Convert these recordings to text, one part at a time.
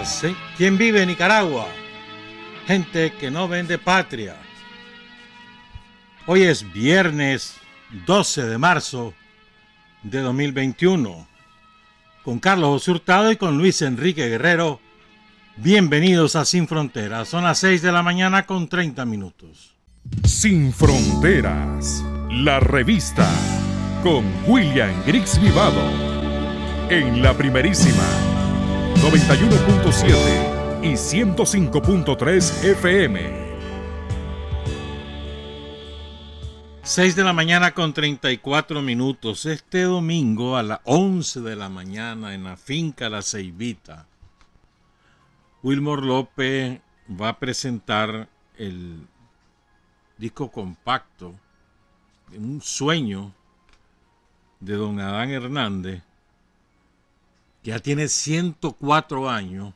Sí. ¿Quién vive en Nicaragua? Gente que no vende patria. Hoy es viernes 12 de marzo de 2021. Con Carlos José Hurtado y con Luis Enrique Guerrero. Bienvenidos a Sin Fronteras. Son las 6 de la mañana con 30 minutos. Sin Fronteras, la revista con William Griggs Vivado. En la primerísima 91.7 y 105.3 FM. 6 de la mañana con 34 minutos. Este domingo a las 11 de la mañana en la finca La Ceibita, Wilmor López va a presentar el disco compacto, Un Sueño, de don Adán Hernández, que ya tiene 104 años,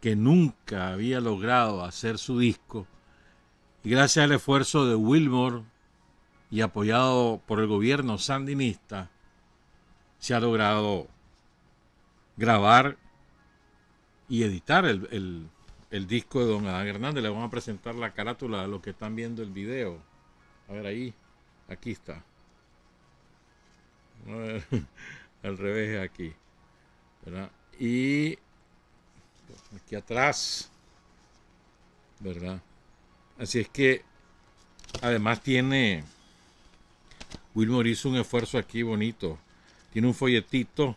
que nunca había logrado hacer su disco, y gracias al esfuerzo de Wilmor y apoyado por el gobierno sandinista, se ha logrado grabar y editar el disco de don Adán Hernández. Le vamos a presentar la carátula a los que están viendo el video. A ver ahí, aquí está. A ver, al revés aquí, ¿verdad? Y aquí atrás, ¿verdad? Así es que además tiene, Wilmor hizo un esfuerzo aquí bonito. Tiene un folletito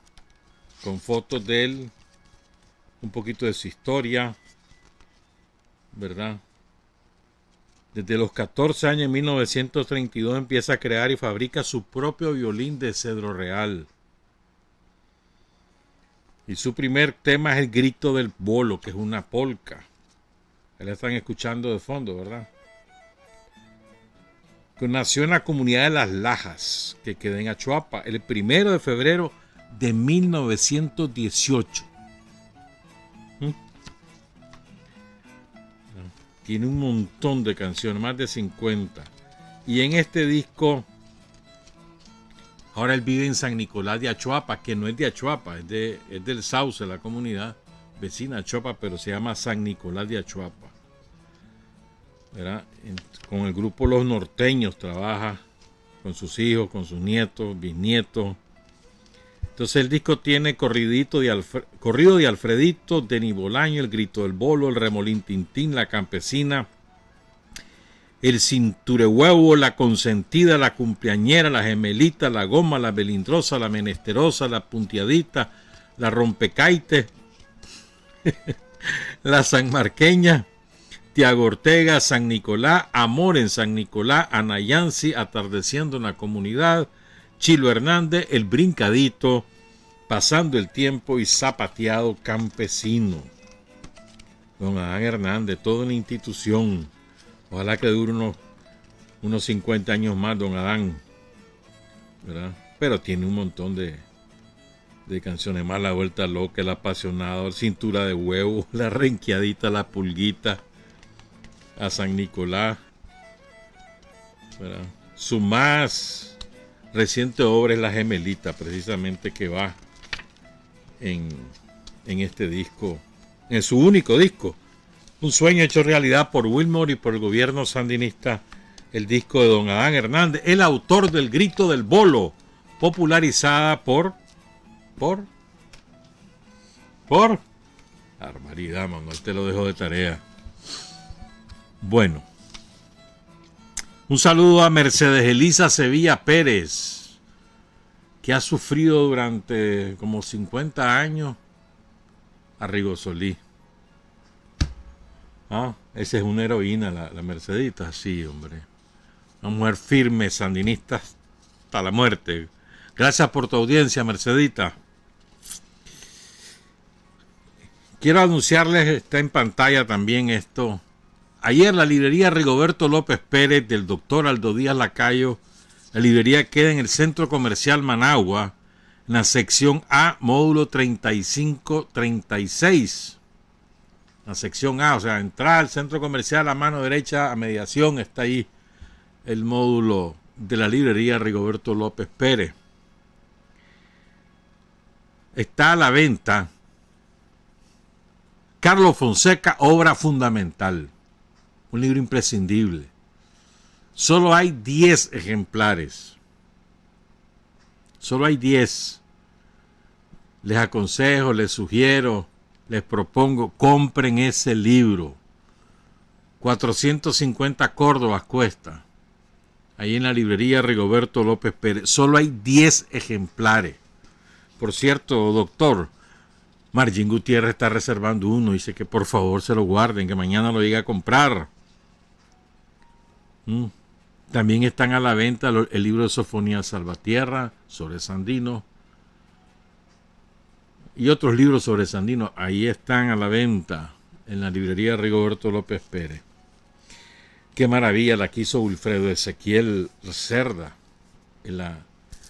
con fotos de él, un poquito de su historia, ¿verdad? Desde los 14 años, en 1932, empieza a crear y fabrica su propio violín de cedro real. Y su primer tema es El Grito del Bolo, que es una polca. Ahí la están escuchando de fondo, ¿verdad? Que nació en la comunidad de Las Lajas, que queda en Achuapa, el 1 de febrero de 1918. Tiene un montón de canciones, más de 50. Y en este disco, ahora él vive en San Nicolás de Achuapa, que no es de Achuapa, es del Sauce, la comunidad vecina de Achuapa, pero se llama San Nicolás de Achuapa, ¿verdad? Con el grupo Los Norteños trabaja con sus hijos, con sus nietos, bisnietos. Entonces el disco tiene corrido de Alfredito, Denny Bolaño, El Grito del Bolo, El Remolín Tintín, La Campesina, El Cinturehuevo, La Consentida, La Cumpleañera, La Gemelita, La Goma, La Belindrosa, La Menesterosa, La Puntiadita, La Rompecaite, La Sanmarqueña, Tiago Ortega, San Nicolás, Amor en San Nicolás, Anayansi, Atardeciendo en la Comunidad, Chilo Hernández, El Brincadito, Pasando el Tiempo y Zapateado Campesino. Don Adán Hernández, toda una institución. Ojalá que dure unos 50 años más, don Adán, ¿verdad? Pero tiene un montón de canciones más. La Vuelta Loca, El Apasionado, Cintura de Huevo, La Renqueadita, La Pulguita, A San Nicolás, ¿verdad? Su más reciente obra es La Gemelita, precisamente, que va en este disco, en su único disco, Un Sueño hecho realidad por Wilmor y por el gobierno sandinista, el disco de don Adán Hernández, el autor del Grito del Bolo, popularizada por barbaridad, Manuel, te lo dejo de tarea. Bueno, un saludo a Mercedes Elisa Sevilla Pérez, que ha sufrido durante como 50 años a Rigosolí. Esa es una heroína, la Mercedita, sí, hombre. Una mujer firme, sandinista hasta la muerte. Gracias por tu audiencia, Mercedita. Quiero anunciarles, está en pantalla también esto. Ayer la librería Rigoberto López Pérez del doctor Aldo Díaz Lacayo, la librería queda en el Centro Comercial Managua, en la sección A, módulo 3536. La sección A, o sea, entrar al centro comercial a mano derecha, a mediación, está ahí el módulo de la librería Rigoberto López Pérez. Está a la venta Carlos Fonseca, Obra Fundamental. Un libro imprescindible. Solo hay 10 ejemplares. Solo hay 10. Les aconsejo, les sugiero, les propongo, compren ese libro. 450 córdobas cuesta. Ahí en la librería Rigoberto López Pérez. Solo hay 10 ejemplares. Por cierto, doctor, Margin Gutiérrez está reservando uno. Dice que por favor se lo guarden, que mañana lo llegue a comprar. También están a la venta el libro de Sofonía Salvatierra sobre Sandino y otros libros sobre Sandino. Ahí están a la venta en la librería Rigoberto López Pérez. Qué maravilla la que hizo Wilfredo Ezequiel Cerda, el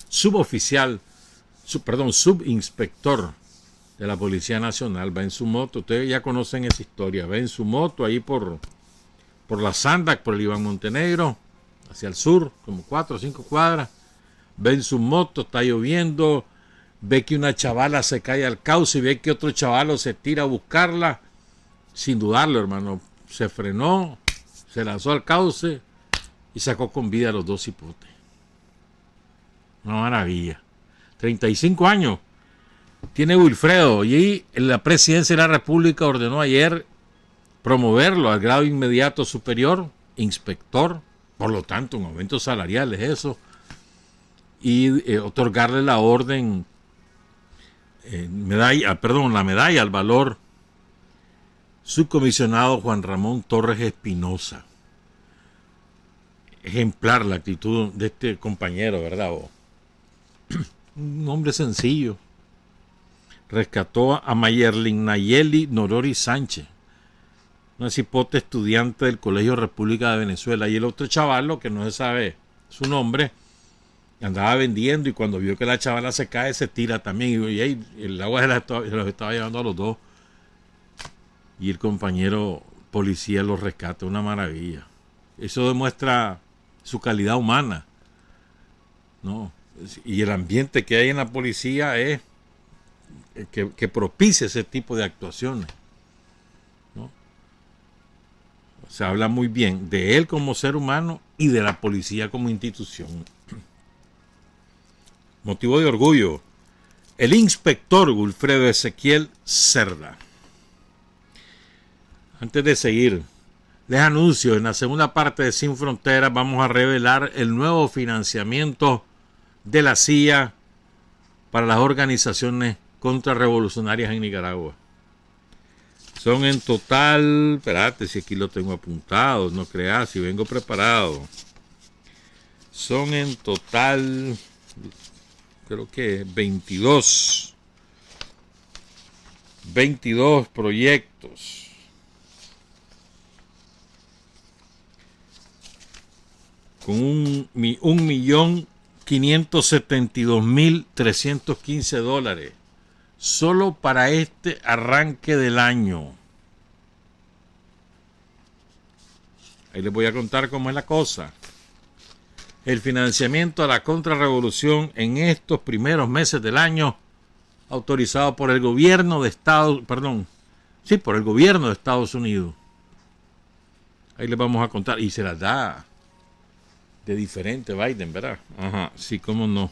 subinspector de la Policía Nacional. Va en su moto, ustedes ya conocen esa historia, va en su moto ahí por la Sandac, por el Iván Montenegro, hacia el sur, como 4 o 5 cuadras. Ve en su moto, está lloviendo, ve que una chavala se cae al cauce y ve que otro chavalo se tira a buscarla. Sin dudarlo, hermano, se frenó, se lanzó al cauce y sacó con vida a los 2 cipotes. Una maravilla. 35 años tiene Wilfredo y la Presidencia de la República ordenó ayer promoverlo al grado inmediato superior, inspector, por lo tanto un aumento salarial es eso, y otorgarle la orden, la medalla al valor subcomisionado Juan Ramón Torres Espinosa. Ejemplar la actitud de este compañero, ¿verdad? Un hombre sencillo. Rescató a Mayerlin Nayeli Norori Sánchez, una cipote estudiante del Colegio República de Venezuela, y el otro chavalo, que no se sabe su nombre, andaba vendiendo y cuando vio que la chavala se cae, se tira también, y el agua se los estaba llevando a los dos, y el compañero policía los rescata. Una maravilla. Eso demuestra su calidad humana, ¿no? Y el ambiente que hay en la policía es que propicia ese tipo de actuaciones, ¿no? Se habla muy bien de él como ser humano y de la policía como institución. Motivo de orgullo, el inspector Wilfredo Ezequiel Cerda. Antes de seguir, les anuncio, en la segunda parte de Sin Fronteras vamos a revelar el nuevo financiamiento de la CIA para las organizaciones contrarrevolucionarias en Nicaragua. Son en total, espérate si aquí lo tengo apuntado, no creas, si vengo preparado. Son en total, creo que 22 proyectos. Con 1.572.315 dólares. Solo para este arranque del año. Ahí les voy a contar cómo es la cosa. El financiamiento a la contrarrevolución en estos primeros meses del año, autorizado por el gobierno de por el gobierno de Estados Unidos. Ahí les vamos a contar. Y se las da de diferente Biden, ¿verdad? Ajá, sí, cómo no.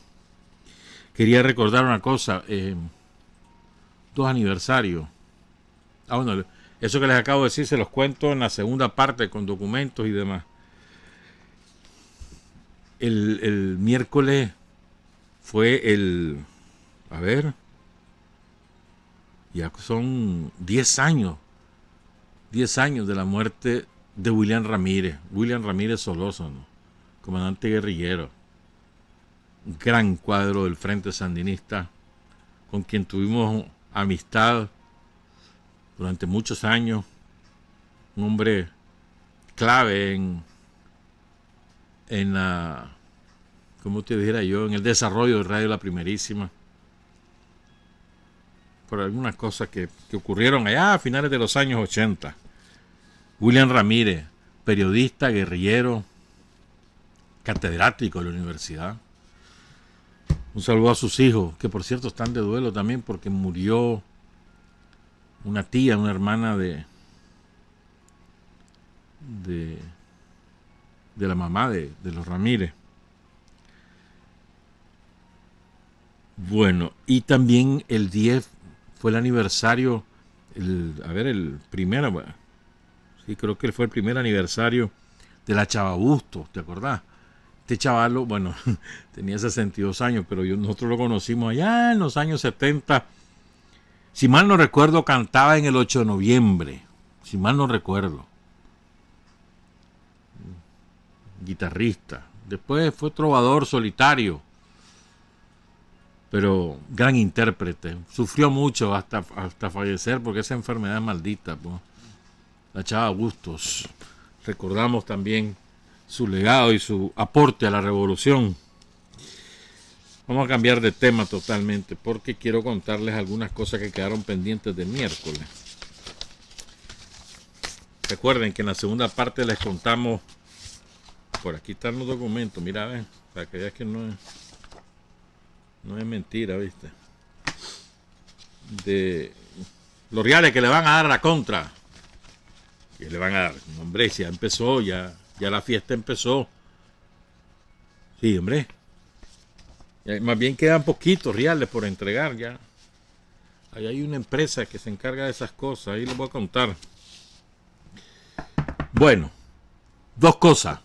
Quería recordar una cosa. 2 aniversarios. Bueno, eso que les acabo de decir se los cuento en la segunda parte con documentos y demás. El miércoles fue ya son 10 años de la muerte de William Ramírez Solórzano, comandante guerrillero, un gran cuadro del Frente Sandinista, con quien tuvimos amistad durante muchos años, un hombre clave en la, ¿cómo te dijera yo?, en el desarrollo de Radio La Primerísima, por algunas cosas que ocurrieron allá a finales de los años 80. William Ramírez, periodista, guerrillero, catedrático de la universidad. Un saludo a sus hijos, que por cierto están de duelo también porque murió una tía, una hermana de la mamá de los Ramírez. Bueno, y también el 10 fue el aniversario, el primero, bueno, sí, creo que fue el primer aniversario de la Chava Bustos, ¿te acordás? Este chavalo, bueno, tenía 62 años, pero nosotros lo conocimos allá en los años 70. Si mal no recuerdo, cantaba en el 8 de noviembre, si mal no recuerdo. Guitarrista. Después fue trovador solitario, pero gran intérprete. Sufrió mucho hasta fallecer porque esa enfermedad es maldita, pues. La Chava Bustos. Recordamos también su legado y su aporte a la revolución. Vamos a cambiar de tema totalmente porque quiero contarles algunas cosas que quedaron pendientes del miércoles. Recuerden que en la segunda parte les contamos, por aquí están los documentos, mira, ven, para que veas que no es mentira, ¿viste? De los reales que le van a dar a la contra. Que le van a dar, hombre, si ya empezó, ya la fiesta empezó. Sí, hombre. Ya, más bien quedan poquitos reales por entregar ya. Ahí hay una empresa que se encarga de esas cosas, ahí les voy a contar. Bueno, dos cosas.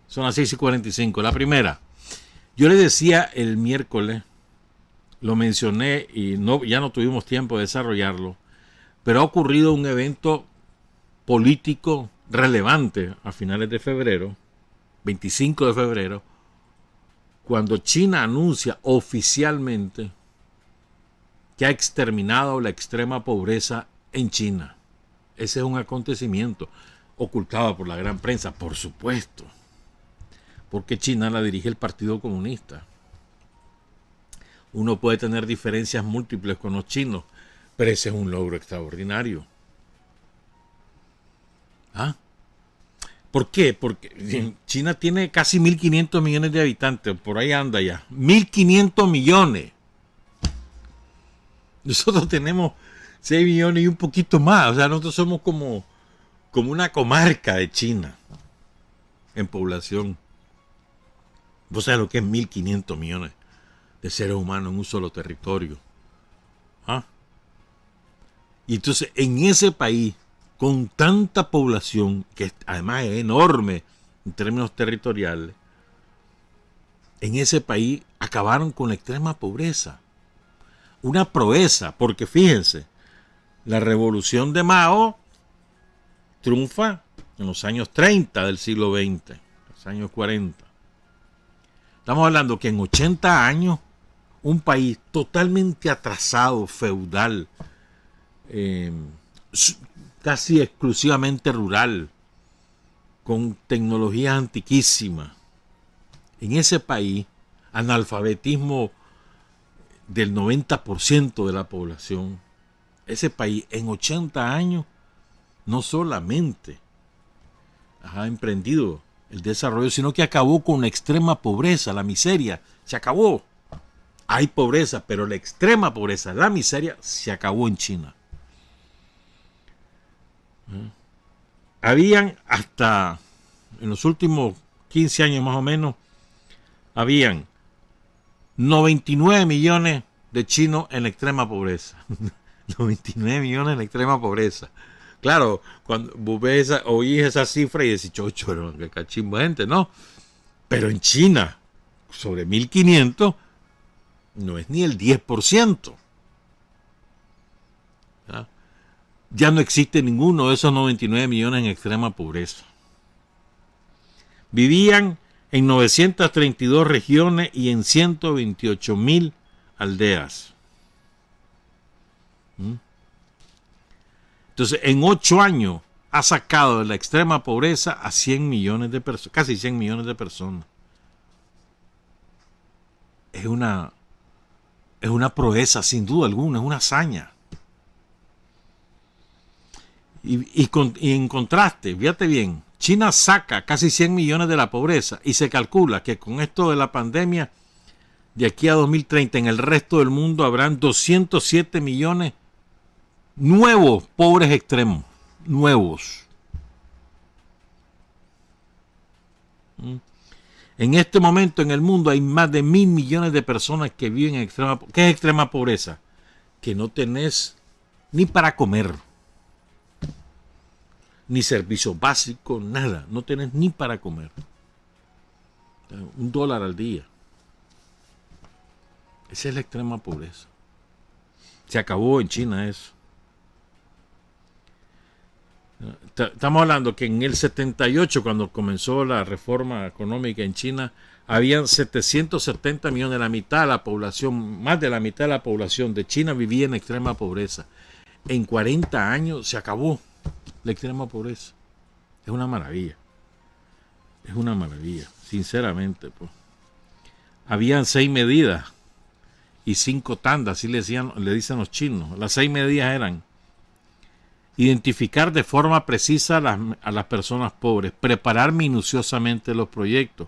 Son las 6:45. La primera, yo les decía el miércoles, lo mencioné y ya no tuvimos tiempo de desarrollarlo, pero ha ocurrido un evento político relevante a finales de febrero, 25 de febrero, cuando China anuncia oficialmente que ha exterminado la extrema pobreza en China. Ese es un acontecimiento ocultado por la gran prensa, por supuesto, porque China la dirige el Partido Comunista. Uno puede tener diferencias múltiples con los chinos, pero ese es un logro extraordinario. ¿Ah? ¿Por qué? Porque China tiene casi 1.500 millones de habitantes, por ahí anda ya. 1.500 millones. Nosotros tenemos 6 millones y un poquito más. O sea, nosotros somos como una comarca de China en población. ¿Vos sabés lo que es 1.500 millones de seres humanos en un solo territorio? ¿Ah? Y entonces, en ese país, con tanta población, que además es enorme en términos territoriales, en ese país acabaron con la extrema pobreza. Una proeza, porque fíjense, la revolución de Mao triunfa en los años 30 del siglo XX, los años 40. Estamos hablando que en 80 años, un país totalmente atrasado, feudal, casi exclusivamente rural, con tecnologías antiquísimas. En ese país, analfabetismo del 90% de la población. Ese país en 80 años no solamente ha emprendido el desarrollo, sino que acabó con la extrema pobreza, la miseria. Se acabó. Hay pobreza, pero la extrema pobreza, la miseria, se acabó en China. Habían hasta en los últimos 15 años más o menos, habían 99 millones de chinos en la extrema pobreza. 99 millones en la extrema pobreza. Claro, cuando vos ves oís esa cifra y decís, chocho, pero qué cachimbo gente, ¿no? Pero en China, sobre 1.500, no es ni el 10%. ¿Ya? Ya no existe ninguno de esos 99 millones en extrema pobreza. Vivían en 932 regiones y en 128.000 aldeas. Entonces, en 8 años ha sacado de la extrema pobreza a 100 millones de personas, casi 100 millones de personas. Es una proeza, sin duda alguna, es una hazaña. Y en contraste, fíjate bien, China saca casi 100 millones de la pobreza y se calcula que con esto de la pandemia, de aquí a 2030, en el resto del mundo habrán 207 millones nuevos pobres extremos, nuevos. En este momento en el mundo hay más de 1.000 millones de personas que viven en extrema pobreza. ¿Qué es extrema pobreza? Que no tenés ni para comer, ni servicios básicos, nada. No tenés ni para comer. $1 al día. Esa es la extrema pobreza. Se acabó en China eso. Estamos hablando que en el 78, cuando comenzó la reforma económica en China, habían 770 millones, la mitad de la población, más de la mitad de la población de China vivía en extrema pobreza. En 40 años se acabó la extrema pobreza. Es una maravilla. Es una maravilla, sinceramente. Pues. Habían 6 medidas y 5 tandas, así le dicen los chinos. Las 6 medidas eran: identificar de forma precisa a las personas pobres, preparar minuciosamente los proyectos,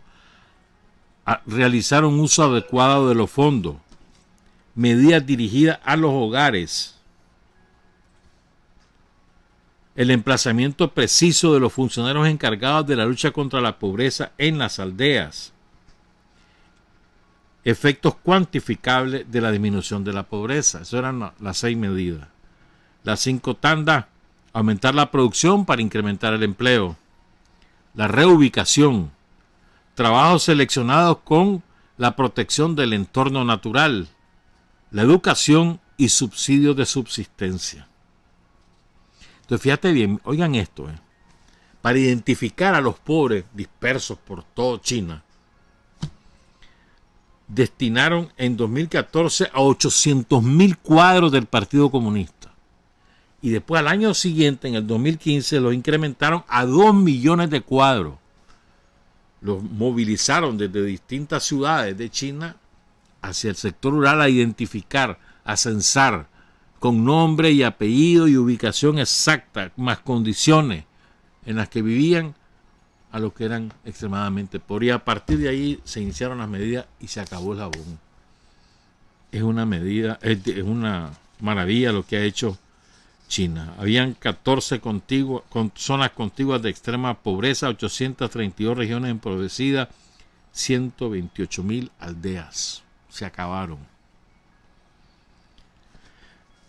realizar un uso adecuado de los fondos, medidas dirigidas a los hogares, el emplazamiento preciso de los funcionarios encargados de la lucha contra la pobreza en las aldeas, efectos cuantificables de la disminución de la pobreza. Esas eran las 6 medidas. Las 5 tandas: aumentar la producción para incrementar el empleo, la reubicación, trabajos seleccionados con la protección del entorno natural, la educación y subsidios de subsistencia. Entonces, fíjate bien, oigan esto, para identificar a los pobres dispersos por toda China, destinaron en 2014 a 800.000 cuadros del Partido Comunista. Y después al año siguiente, en el 2015, los incrementaron a 2 millones de cuadros. Los movilizaron desde distintas ciudades de China hacia el sector rural a identificar, a censar, con nombre y apellido y ubicación exacta, más condiciones en las que vivían, a los que eran extremadamente pobres. Y a partir de ahí se iniciaron las medidas y se acabó el jabón. Es una medida, es una maravilla lo que ha hecho China. Habían 14 zonas contiguas de extrema pobreza, 832 regiones empobrecidas, 128.000 aldeas. Se acabaron.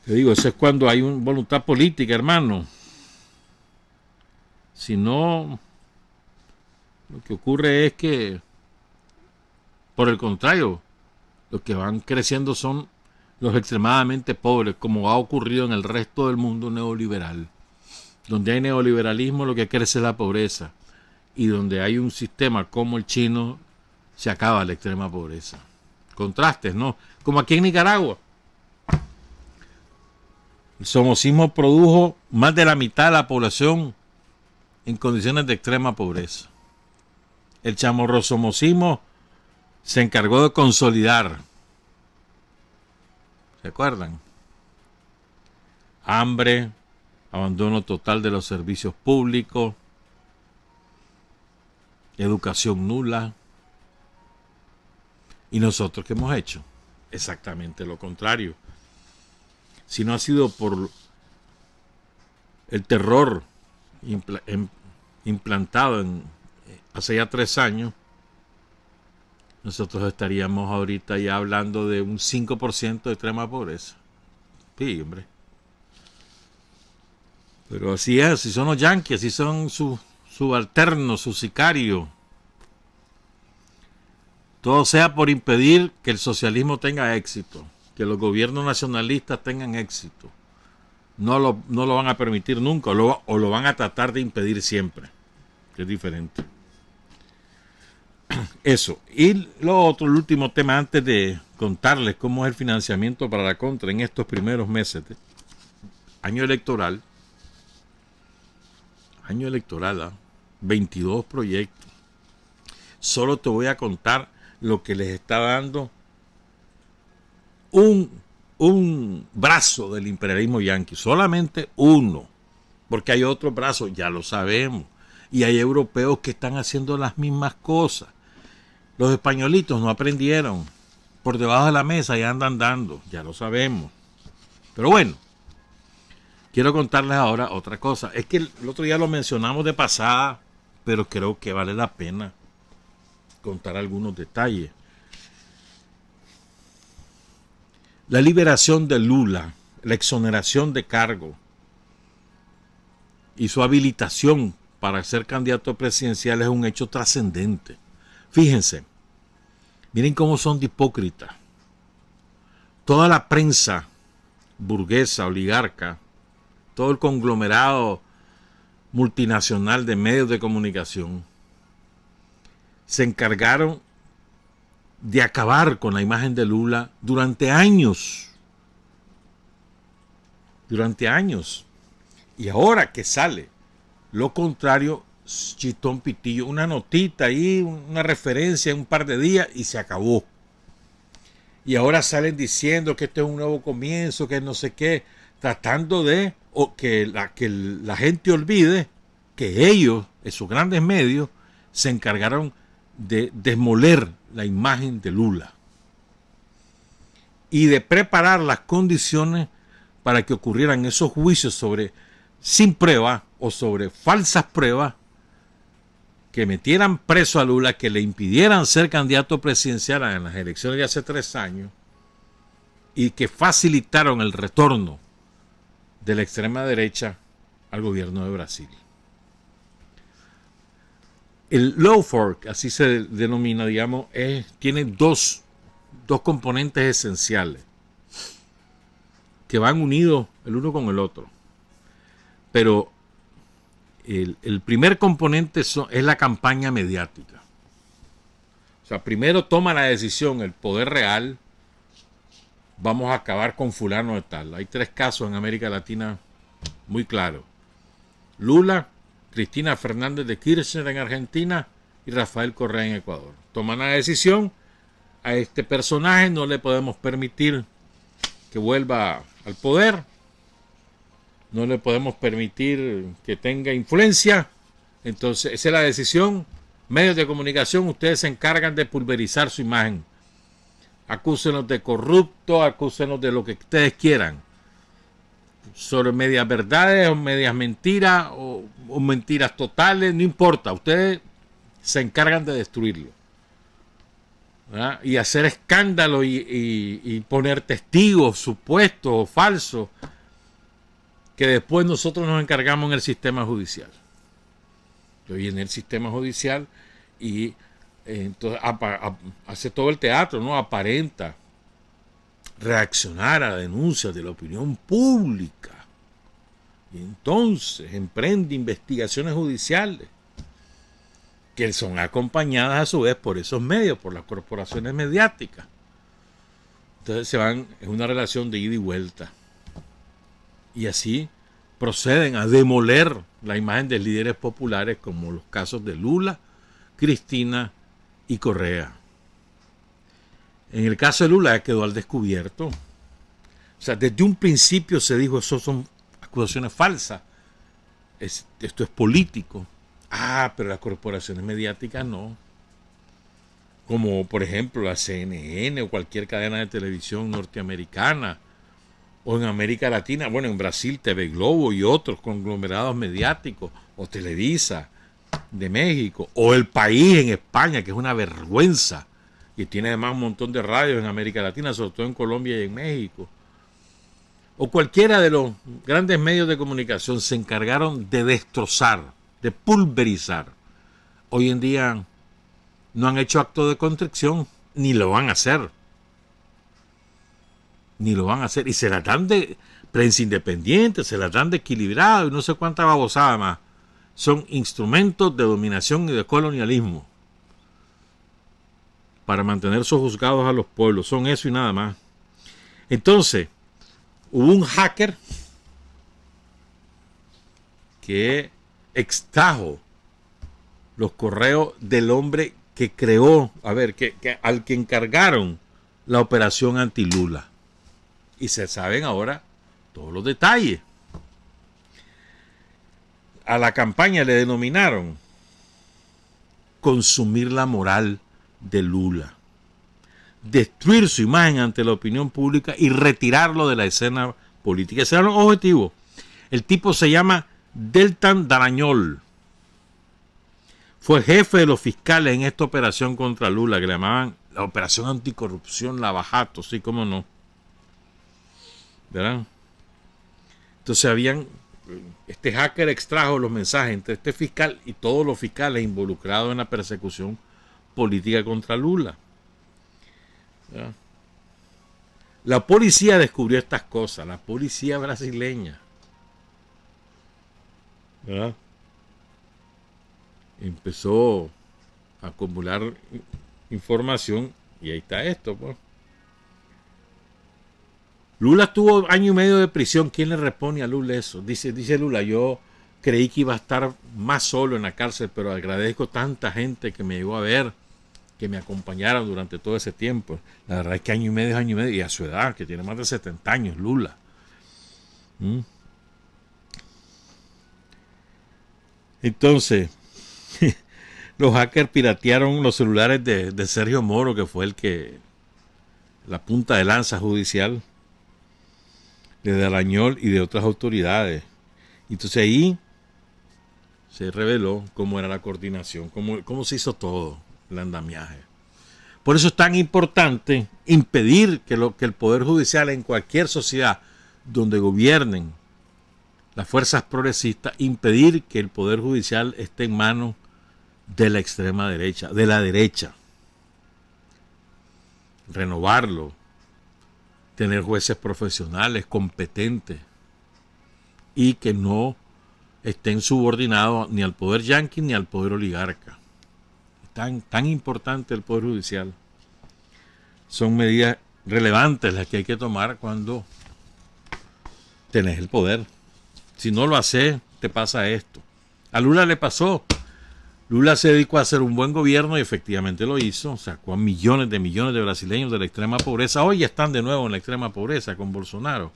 Te digo, eso es cuando hay una voluntad política, hermano. Si no, lo que ocurre es que, por el contrario, los que van creciendo son los extremadamente pobres, como ha ocurrido en el resto del mundo neoliberal. Donde hay neoliberalismo, lo que crece es la pobreza. Y donde hay un sistema como el chino, se acaba la extrema pobreza. Contrastes, ¿no? Como aquí en Nicaragua. El somocismo produjo más de la mitad de la población en condiciones de extrema pobreza. El chamorrosomocismo se encargó de consolidar. ¿Se acuerdan? Hambre, abandono total de los servicios públicos, educación nula. ¿Y nosotros qué hemos hecho? Exactamente lo contrario. Si no ha sido por el terror implantado hace ya 3 años, nosotros estaríamos ahorita ya hablando de un 5% de extrema pobreza. Sí, hombre. Pero así es, así son los yanquis, así son sus subalternos, sus sicarios. Todo sea por impedir que el socialismo tenga éxito, que los gobiernos nacionalistas tengan éxito. No lo van a permitir nunca, o lo van a tratar de impedir siempre, que es diferente. Eso. Y lo otro, el último tema, antes de contarles cómo es el financiamiento para la contra en estos primeros meses de año electoral. Año electoral, 22 proyectos. Solo te voy a contar lo que les está dando un brazo del imperialismo yanqui, solamente uno, porque hay otros brazos, ya lo sabemos, y hay europeos que están haciendo las mismas cosas. Los españolitos no aprendieron, por debajo de la mesa ya andan dando, ya lo sabemos. Pero bueno, quiero contarles ahora otra cosa. Es que el otro día lo mencionamos de pasada, pero creo que vale la pena contar algunos detalles. La liberación de Lula, la exoneración de cargo y su habilitación para ser candidato presidencial es un hecho trascendente. Fíjense, miren cómo son de hipócritas. Toda la prensa burguesa, oligarca, todo el conglomerado multinacional de medios de comunicación se encargaron de acabar con la imagen de Lula durante años. Durante años. Y ahora que sale lo contrario, chitón pitillo, una notita ahí, una referencia en un par de días y se acabó. Y ahora salen diciendo que este es un nuevo comienzo, que no sé qué, tratando de que la gente olvide que ellos, esos grandes medios, se encargaron de desmoler la imagen de Lula y de preparar las condiciones para que ocurrieran esos juicios sin prueba o sobre falsas pruebas que metieran preso a Lula, que le impidieran ser candidato presidencial en las elecciones de hace 3 años y que facilitaron el retorno de la extrema derecha al gobierno de Brasil. El lawfare, así se denomina, digamos, tiene dos componentes esenciales que van unidos el uno con el otro. Pero el primer componente es la campaña mediática. O sea, primero toma la decisión el poder real, vamos a acabar con fulano de tal. Hay 3 casos en América Latina muy claros. Lula, Cristina Fernández de Kirchner en Argentina y Rafael Correa en Ecuador. Toman la decisión, a este personaje no le podemos permitir que vuelva al poder, no le podemos permitir que tenga influencia, entonces esa es la decisión. Medios de comunicación, ustedes se encargan de pulverizar su imagen. Acúsenos de corrupto, acúsenos de lo que ustedes quieran, sobre medias verdades o medias mentiras o mentiras totales, no importa, ustedes se encargan de destruirlo, ¿verdad? Y hacer escándalo y poner testigos supuestos o falsos que después nosotros nos encargamos en el sistema judicial. Yo en el sistema judicial y entonces hace todo el teatro, ¿no? Aparenta reaccionar a denuncias de la opinión pública y entonces emprende investigaciones judiciales que son acompañadas a su vez por esos medios, por las corporaciones mediáticas. Entonces es una relación de ida y vuelta y así proceden a demoler la imagen de líderes populares como los casos de Lula, Cristina y Correa. En el caso de Lula quedó al descubierto. O sea, desde un principio se dijo, eso son acusaciones falsas. Esto es político. Pero las corporaciones mediáticas no. Como por ejemplo la CNN o cualquier cadena de televisión norteamericana. O en América Latina, bueno, en Brasil, TV Globo y otros conglomerados mediáticos. O Televisa de México. O El País en España, que es una vergüenza. Que tiene además un montón de radios en América Latina, sobre todo en Colombia y en México. O cualquiera de los grandes medios de comunicación se encargaron de destrozar, de pulverizar. Hoy en día no han hecho acto de contrición, ni lo van a hacer. Ni lo van a hacer. Y se la dan de prensa independiente, se la dan de equilibrado y no sé cuánta babosada más. Son instrumentos de dominación y de colonialismo para mantener sojuzgados a los pueblos. Son eso y nada más. Entonces, hubo un hacker que extrajo los correos del hombre que creó, al que encargaron la operación anti-Lula. Y se saben ahora todos los detalles. A la campaña le denominaron consumir la moral de Lula, destruir su imagen ante la opinión pública y retirarlo de la escena política. Ese era el objetivo. El tipo se llama Deltan Darañol. Fue jefe de los fiscales en esta operación contra Lula, que le llamaban la Operación Anticorrupción Lavajato, sí, cómo no. ¿Verdad? Entonces este hacker extrajo los mensajes entre este fiscal y todos los fiscales involucrados en la persecución política contra Lula. ¿Verdad? La policía descubrió estas cosas, la policía brasileña. ¿Verdad? Empezó a acumular información y ahí está esto, pues. Lula estuvo 1 año y medio de prisión. ¿Quién le responde a Lula eso? Dice Lula, yo creí que iba a estar más solo en la cárcel, pero agradezco tanta gente que me llegó a ver, que me acompañaron durante todo ese tiempo. La verdad es que 1 año y medio es 1 año y medio, y a su edad, que tiene más de 70 años, Lula. Entonces, los hackers piratearon los celulares de Sergio Moro, que fue la punta de lanza judicial de Darañol y de otras autoridades. Entonces ahí se reveló cómo era la coordinación, cómo se hizo todo el andamiaje. Por eso es tan importante impedir que el Poder Judicial en cualquier sociedad donde gobiernen las fuerzas progresistas, impedir que el Poder Judicial esté en manos de la extrema derecha, de la derecha. Renovarlo, tener jueces profesionales, competentes, y que no estén subordinados ni al poder yanqui ni al poder oligarca. Tan importante el Poder Judicial. Son medidas relevantes las que hay que tomar cuando tenés el poder. Si no lo haces, te pasa esto. A Lula le pasó. Lula se dedicó a hacer un buen gobierno y efectivamente lo hizo. Sacó a millones de brasileños de la extrema pobreza. Hoy ya están de nuevo en la extrema pobreza con Bolsonaro.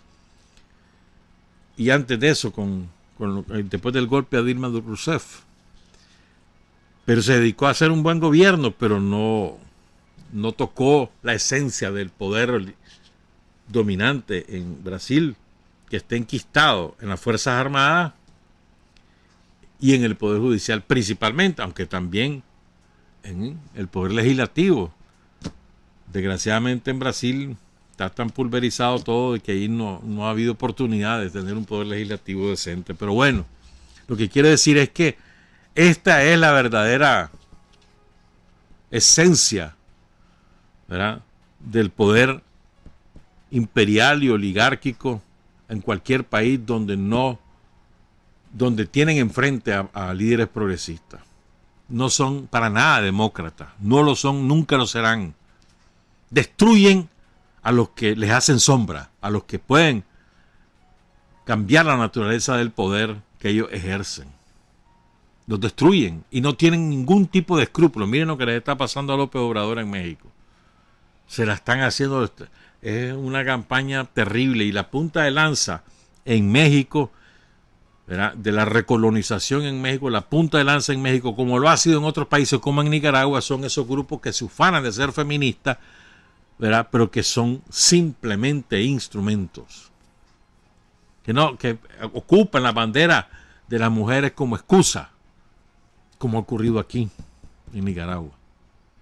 Y antes de eso, después del golpe a Dilma Rousseff. Pero se dedicó a hacer un buen gobierno, pero no tocó la esencia del poder dominante en Brasil, que está enquistado en las Fuerzas Armadas y en el Poder Judicial principalmente, aunque también en el Poder Legislativo. Desgraciadamente en Brasil está tan pulverizado todo de que ahí no ha habido oportunidad de tener un Poder Legislativo decente. Pero bueno, lo que quiero decir es que esta es la verdadera esencia, ¿verdad?, del poder imperial y oligárquico en cualquier país donde tienen enfrente a líderes progresistas. No son para nada demócratas, no lo son, nunca lo serán. Destruyen a los que les hacen sombra, a los que pueden cambiar la naturaleza del poder que ellos ejercen. Los destruyen y no tienen ningún tipo de escrúpulo. Miren lo que les está pasando a López Obrador en México. Se la están haciendo, es una campaña terrible, y la punta de lanza en México, ¿verdad?, de la recolonización en México, la punta de lanza en México, como lo ha sido en otros países como en Nicaragua, son esos grupos que se ufanan de ser feministas, ¿verdad?, pero que son simplemente instrumentos, que ocupan la bandera de las mujeres como excusa, como ha ocurrido aquí en Nicaragua.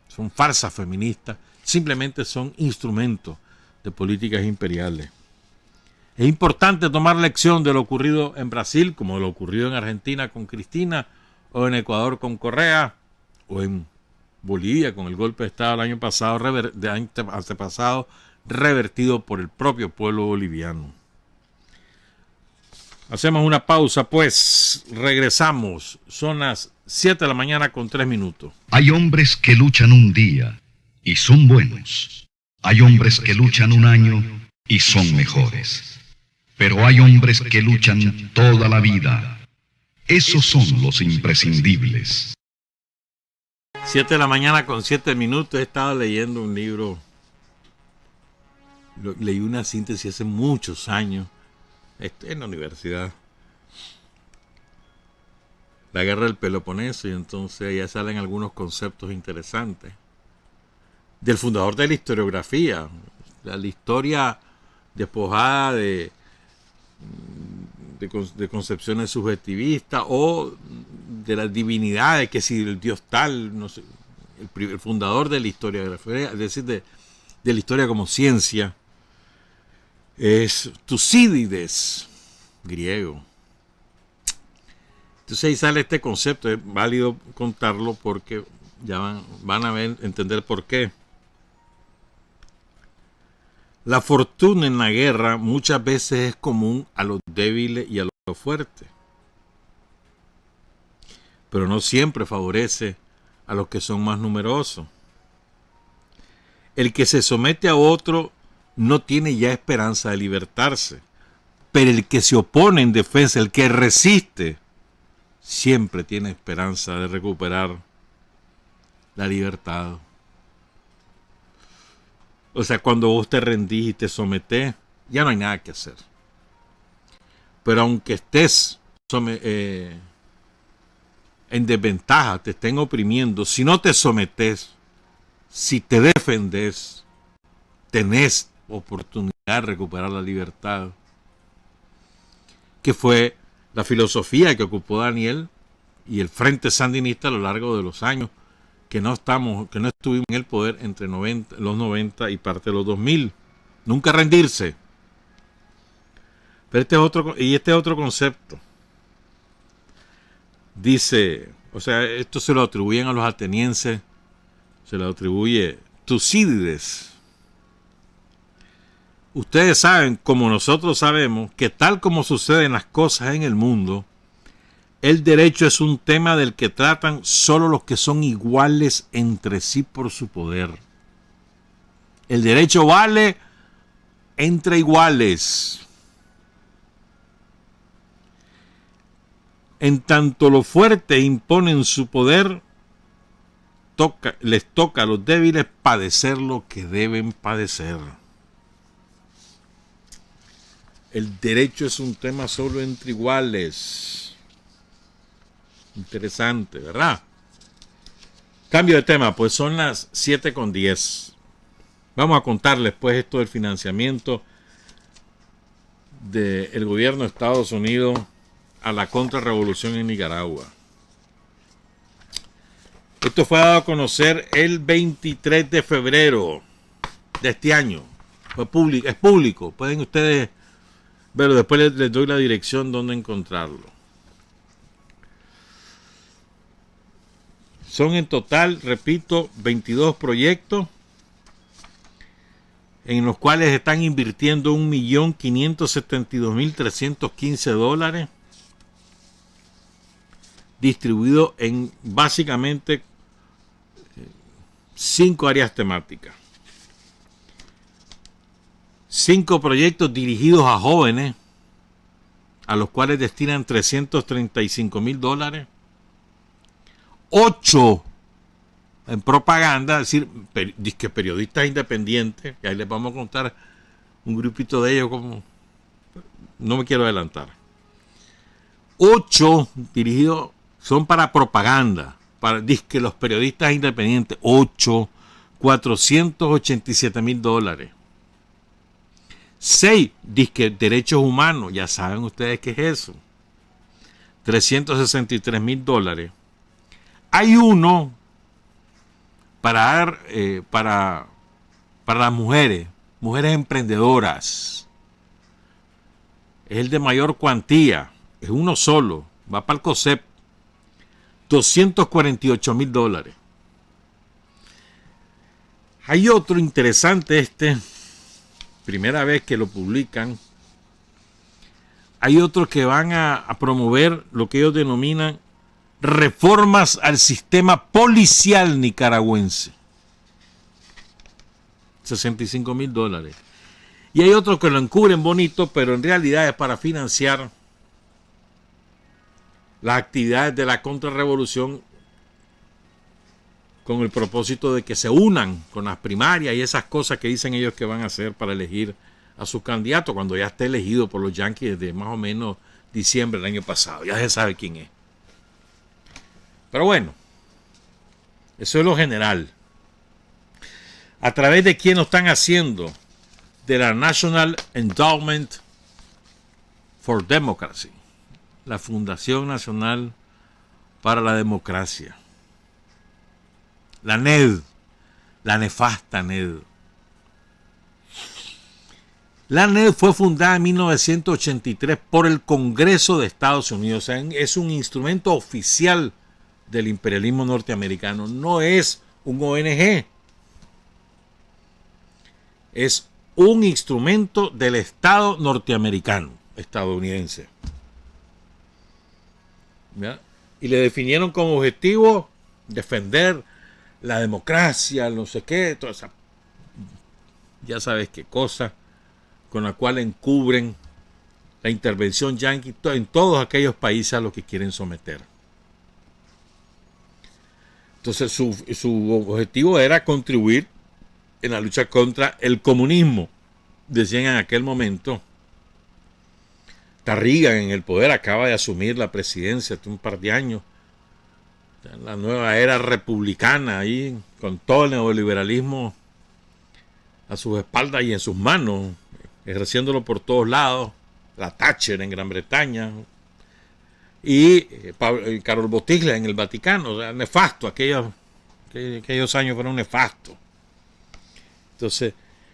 Son farsas feministas, simplemente son instrumentos de políticas imperiales. Es importante tomar lección de lo ocurrido en Brasil, como de lo ocurrido en Argentina con Cristina, o en Ecuador con Correa, o en Bolivia con el golpe de Estado del año pasado, antepasado, revertido por el propio pueblo boliviano. Hacemos una pausa, pues regresamos. Son las 7 de la mañana con 3 minutos. Hay hombres que luchan un día y son buenos. Hay hombres que luchan un año y son mejores. Pero hay hombres que luchan toda la vida. Esos son los imprescindibles. 7 de la mañana con 7 minutos. He estado leyendo un libro. Leí una síntesis hace muchos años. En la universidad. La guerra del Peloponeso, y entonces ya salen algunos conceptos interesantes. Del fundador de la historiografía. La historia despojada de de concepciones subjetivistas o de las divinidades, que si el dios tal, no sé, el fundador de la historiografía, es decir, de la historia como ciencia, es Tucídides, griego. Entonces ahí sale este concepto, es válido contarlo porque ya van a entender por qué. La fortuna en la guerra muchas veces es común a los débiles y a los fuertes, pero no siempre favorece a los que son más numerosos. El que se somete a otro no tiene ya esperanza de libertarse, pero el que se opone en defensa, el que resiste, siempre tiene esperanza de recuperar la libertad. O sea, cuando vos te rendís y te sometés, ya no hay nada que hacer. Pero aunque estés en desventaja, te estén oprimiendo, si no te sometés, si te defendés, tenés oportunidad de recuperar la libertad. Que fue la filosofía que ocupó Daniel y el Frente Sandinista a lo largo de los años que no estuvimos en el poder entre los 90 y parte de los 2000. Nunca rendirse. Pero este es otro concepto. Dice, o sea, esto se lo atribuyen a los atenienses, se lo atribuye Tucídides. Ustedes saben, como nosotros sabemos, que tal como suceden las cosas en el mundo, el derecho es un tema del que tratan solo los que son iguales entre sí por su poder. El derecho vale entre iguales. En tanto los fuertes imponen su poder, les toca a los débiles padecer lo que deben padecer. El derecho es un tema solo entre iguales. Interesante, ¿verdad? Cambio de tema, pues son las 7:10. Vamos a contarles pues esto del financiamiento del gobierno de Estados Unidos a la contrarrevolución en Nicaragua. Esto fue dado a conocer el 23 de febrero de este año. Es público, pueden ustedes verlo, después les doy la dirección donde encontrarlo. Son en total, repito, 22 proyectos en los cuales están invirtiendo $1.572.315 distribuido en básicamente 5 áreas temáticas. 5 proyectos dirigidos a jóvenes, a los cuales destinan $335.000. 8 en propaganda, es decir, periodistas independientes, y ahí les vamos a contar un grupito de ellos, como no me quiero adelantar. 8 dirigidos son para propaganda, para disque los periodistas independientes. 8, $487.000. 6, disque derechos humanos, ya saben ustedes qué es eso, $363.000. Hay uno para las mujeres emprendedoras. Es el de mayor cuantía, es uno solo, va para el COSEP, $248.000. Hay otro interesante, primera vez que lo publican. Hay otros que van a promover lo que ellos denominan reformas al sistema policial nicaragüense. $65.000. Y hay otros que lo encubren bonito, pero en realidad es para financiar las actividades de la contrarrevolución con el propósito de que se unan con las primarias y esas cosas que dicen ellos que van a hacer para elegir a su candidato cuando ya esté elegido por los Yankees desde más o menos diciembre del año pasado. Ya se sabe quién es. Pero bueno, eso es lo general. ¿A través de quién lo están haciendo? De la National Endowment for Democracy. la Fundación Nacional para la Democracia. La NED, la nefasta NED. La NED fue fundada en 1983 por el Congreso de Estados Unidos. O sea, es un instrumento oficial del imperialismo norteamericano. No es un ONG. Es un instrumento del Estado norteamericano, estadounidense. ¿Ya? Y le definieron como objetivo defender la democracia, no sé qué, toda esa, ya sabes qué cosa, con la cual encubren la intervención yanqui en todos aquellos países a los que quieren someter. Entonces su objetivo era contribuir en la lucha contra el comunismo. Decían en aquel momento, está Reagan en el poder, acaba de asumir la presidencia hace un par de años, la nueva era republicana ahí, con todo el neoliberalismo a sus espaldas y en sus manos, ejerciéndolo por todos lados, la Thatcher en Gran Bretaña y Karol Wojtyła en el Vaticano. O sea, nefasto, aquellos años fueron nefastos. Entonces,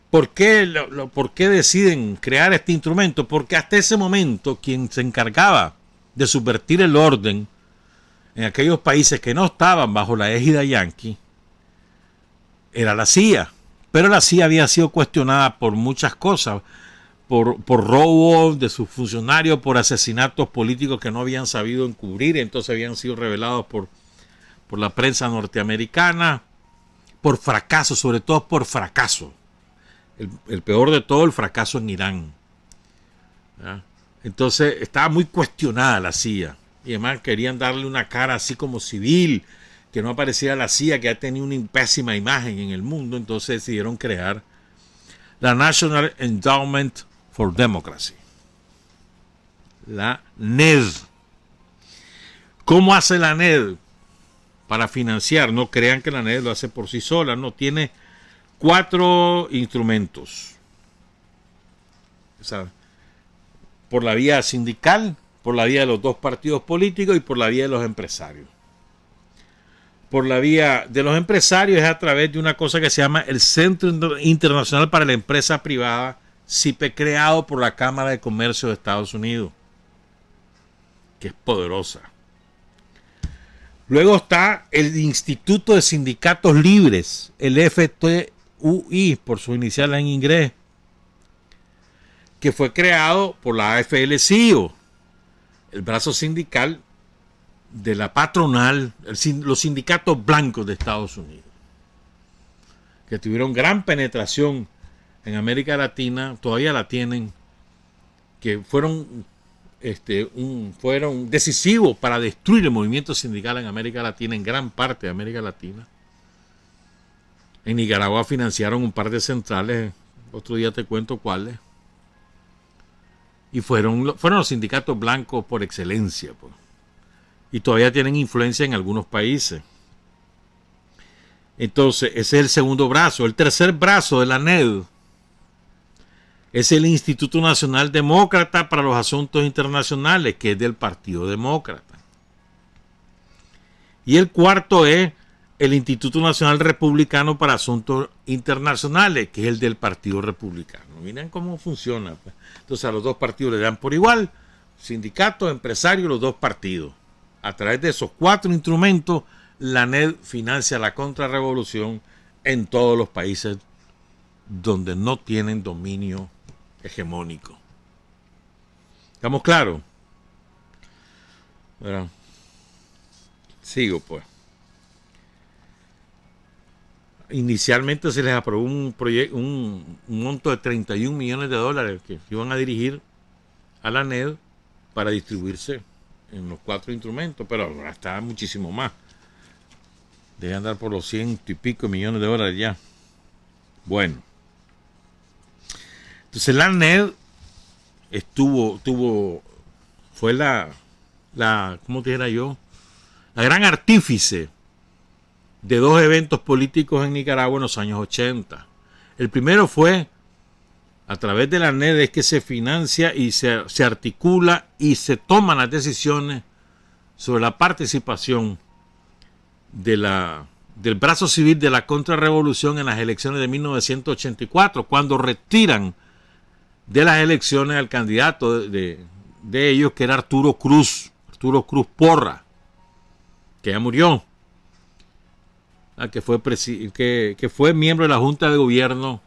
¿por qué deciden crear este instrumento? Porque hasta ese momento quien se encargaba de subvertir el orden en aquellos países que no estaban bajo la égida yanqui era la CIA. Pero la CIA había sido cuestionada por muchas cosas, por robo de sus funcionarios, por asesinatos políticos que no habían sabido encubrir, entonces habían sido revelados por la prensa norteamericana, por fracaso, sobre todo por fracaso. El peor de todo, el fracaso en Irán. ¿Ya? Entonces estaba muy cuestionada la CIA. Y además querían darle una cara así como civil, que no apareciera la CIA, que ha tenido una pésima imagen en el mundo. Entonces decidieron crear la National Endowment for Democracy, la NED. ¿Cómo hace la NED para financiar? No crean que la NED lo hace por sí sola, no, tiene 4 instrumentos. O sea, por la vía sindical, por la vía de los 2 partidos políticos y por la vía de los empresarios. Por la vía de los empresarios es a través de una cosa que se llama el Centro Internacional para la Empresa Privada, CIPE, creado por la Cámara de Comercio de Estados Unidos, que es poderosa. Luego está el Instituto de Sindicatos Libres, el FTUI, por sus iniciales en inglés, que fue creado por la AFL-CIO, el brazo sindical de la patronal, los sindicatos blancos de Estados Unidos, que tuvieron gran penetración en América Latina, todavía la tienen, que fueron decisivos para destruir el movimiento sindical en América Latina, en gran parte de América Latina. En Nicaragua financiaron un par de centrales, otro día te cuento cuáles. Y fueron los sindicatos blancos por excelencia, pues. Y todavía tienen influencia en algunos países. Entonces, ese es el segundo brazo. El tercer brazo de la NED es el Instituto Nacional Demócrata para los Asuntos Internacionales, que es del Partido Demócrata. Y el cuarto es el Instituto Nacional Republicano para Asuntos Internacionales, que es el del Partido Republicano. Miren cómo funciona, pues. Entonces a los 2 partidos le dan por igual, sindicatos, empresarios, los 2 partidos. A través de esos 4 instrumentos, la NED financia la contrarrevolución en todos los países donde no tienen dominio hegemónico. ¿Estamos claros? Bueno, sigo pues. Inicialmente se les aprobó un monto de $31 millones que iban a dirigir a la NED para distribuirse en los 4 instrumentos, pero ahora está muchísimo más. Debe andar por los $100 y pico millones ya. Bueno, entonces la NED fue la ¿cómo te dijera yo? La gran artífice de 2 eventos políticos en Nicaragua en los años 80. El primero fue A través de la ANED es que se financia y se articula y se toman las decisiones sobre la participación del brazo civil de la contrarrevolución en las elecciones de 1984, cuando retiran de las elecciones al candidato de ellos, que era Arturo Cruz Porra, que ya murió, que fue miembro de la Junta de Gobierno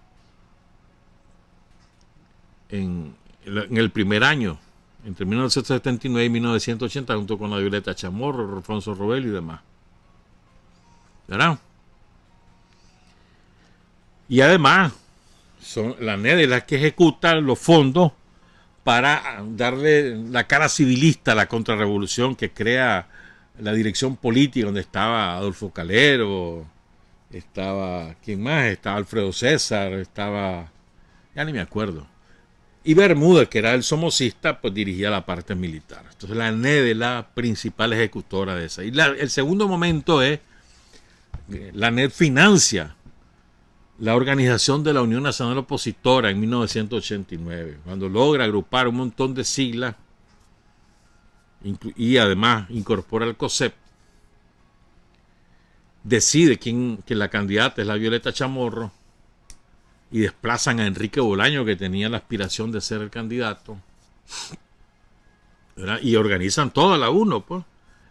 en el primer año, entre 1979 y 1980, junto con la Violeta Chamorro, Alfonso Robel y demás. ¿Verdad? Y además, son la ANED las que ejecutan los fondos para darle la cara civilista a la contrarrevolución, que crea la dirección política, donde estaba Adolfo Calero, estaba, ¿quién más? Estaba Alfredo César, estaba, ya ni me acuerdo. Y Bermúdez, que era el somocista, pues dirigía la parte militar. Entonces la ANED es la principal ejecutora de esa. Y el segundo momento es, la ANED financia la organización de la Unión Nacional Opositora en 1989, cuando logra agrupar un montón de siglas y además incorpora el COSEP. Decide que la candidata es la Violeta Chamorro y desplazan a Enrique Bolaño, que tenía la aspiración de ser el candidato, ¿verdad? Y organizan toda la UNO, pues.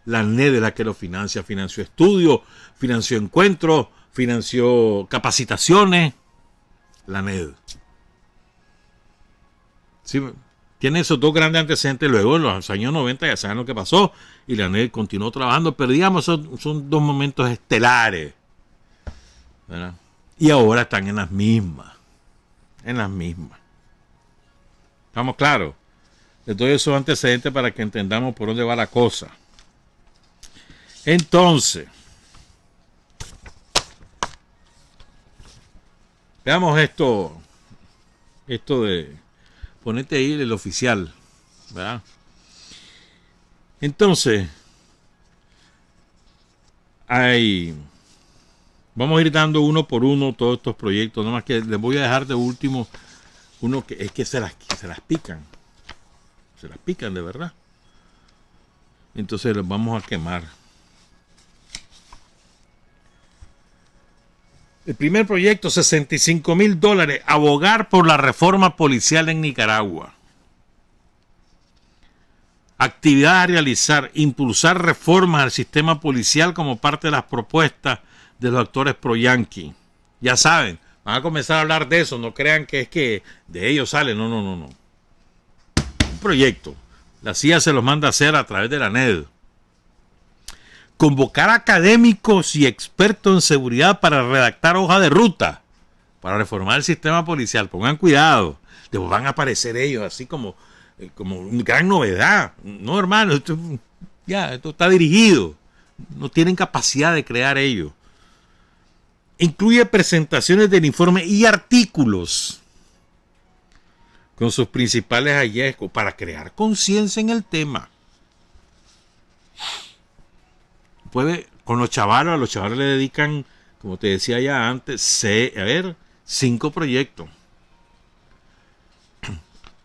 La ANED es la que lo financió estudios, financió encuentros, financió capacitaciones. La ANED. Sí, tiene esos dos grandes antecedentes. Luego, en los años 90, ya saben lo que pasó, y la ANED continuó trabajando, pero digamos, son dos momentos estelares, ¿verdad? Y ahora están en las mismas. ¿Estamos claros? Les doy esos antecedentes para que entendamos por dónde va la cosa. Entonces, veamos esto de ponete ahí el oficial, ¿verdad? Entonces, vamos a ir dando uno por uno todos estos proyectos, nomás que les voy a dejar de último uno que es que se las pican de verdad. Entonces los vamos a quemar. El primer proyecto, $65,000, abogar por la reforma policial en Nicaragua. Actividad a realizar, impulsar reformas al sistema policial como parte de las propuestas de los actores pro-yanqui. Ya saben, van a comenzar a hablar de eso, no crean que es que de ellos sale, no. Un proyecto, la CIA se los manda a hacer a través de la ANED. Convocar académicos y expertos en seguridad para redactar hoja de ruta para reformar el sistema policial. Pongan cuidado, les van a aparecer ellos así como una gran novedad. No, hermano, esto está dirigido. No tienen capacidad de crear ellos. Incluye presentaciones del informe y artículos con sus principales hallazgos para crear conciencia en el tema. A los chavales le dedican, como te decía ya antes, 5 proyectos.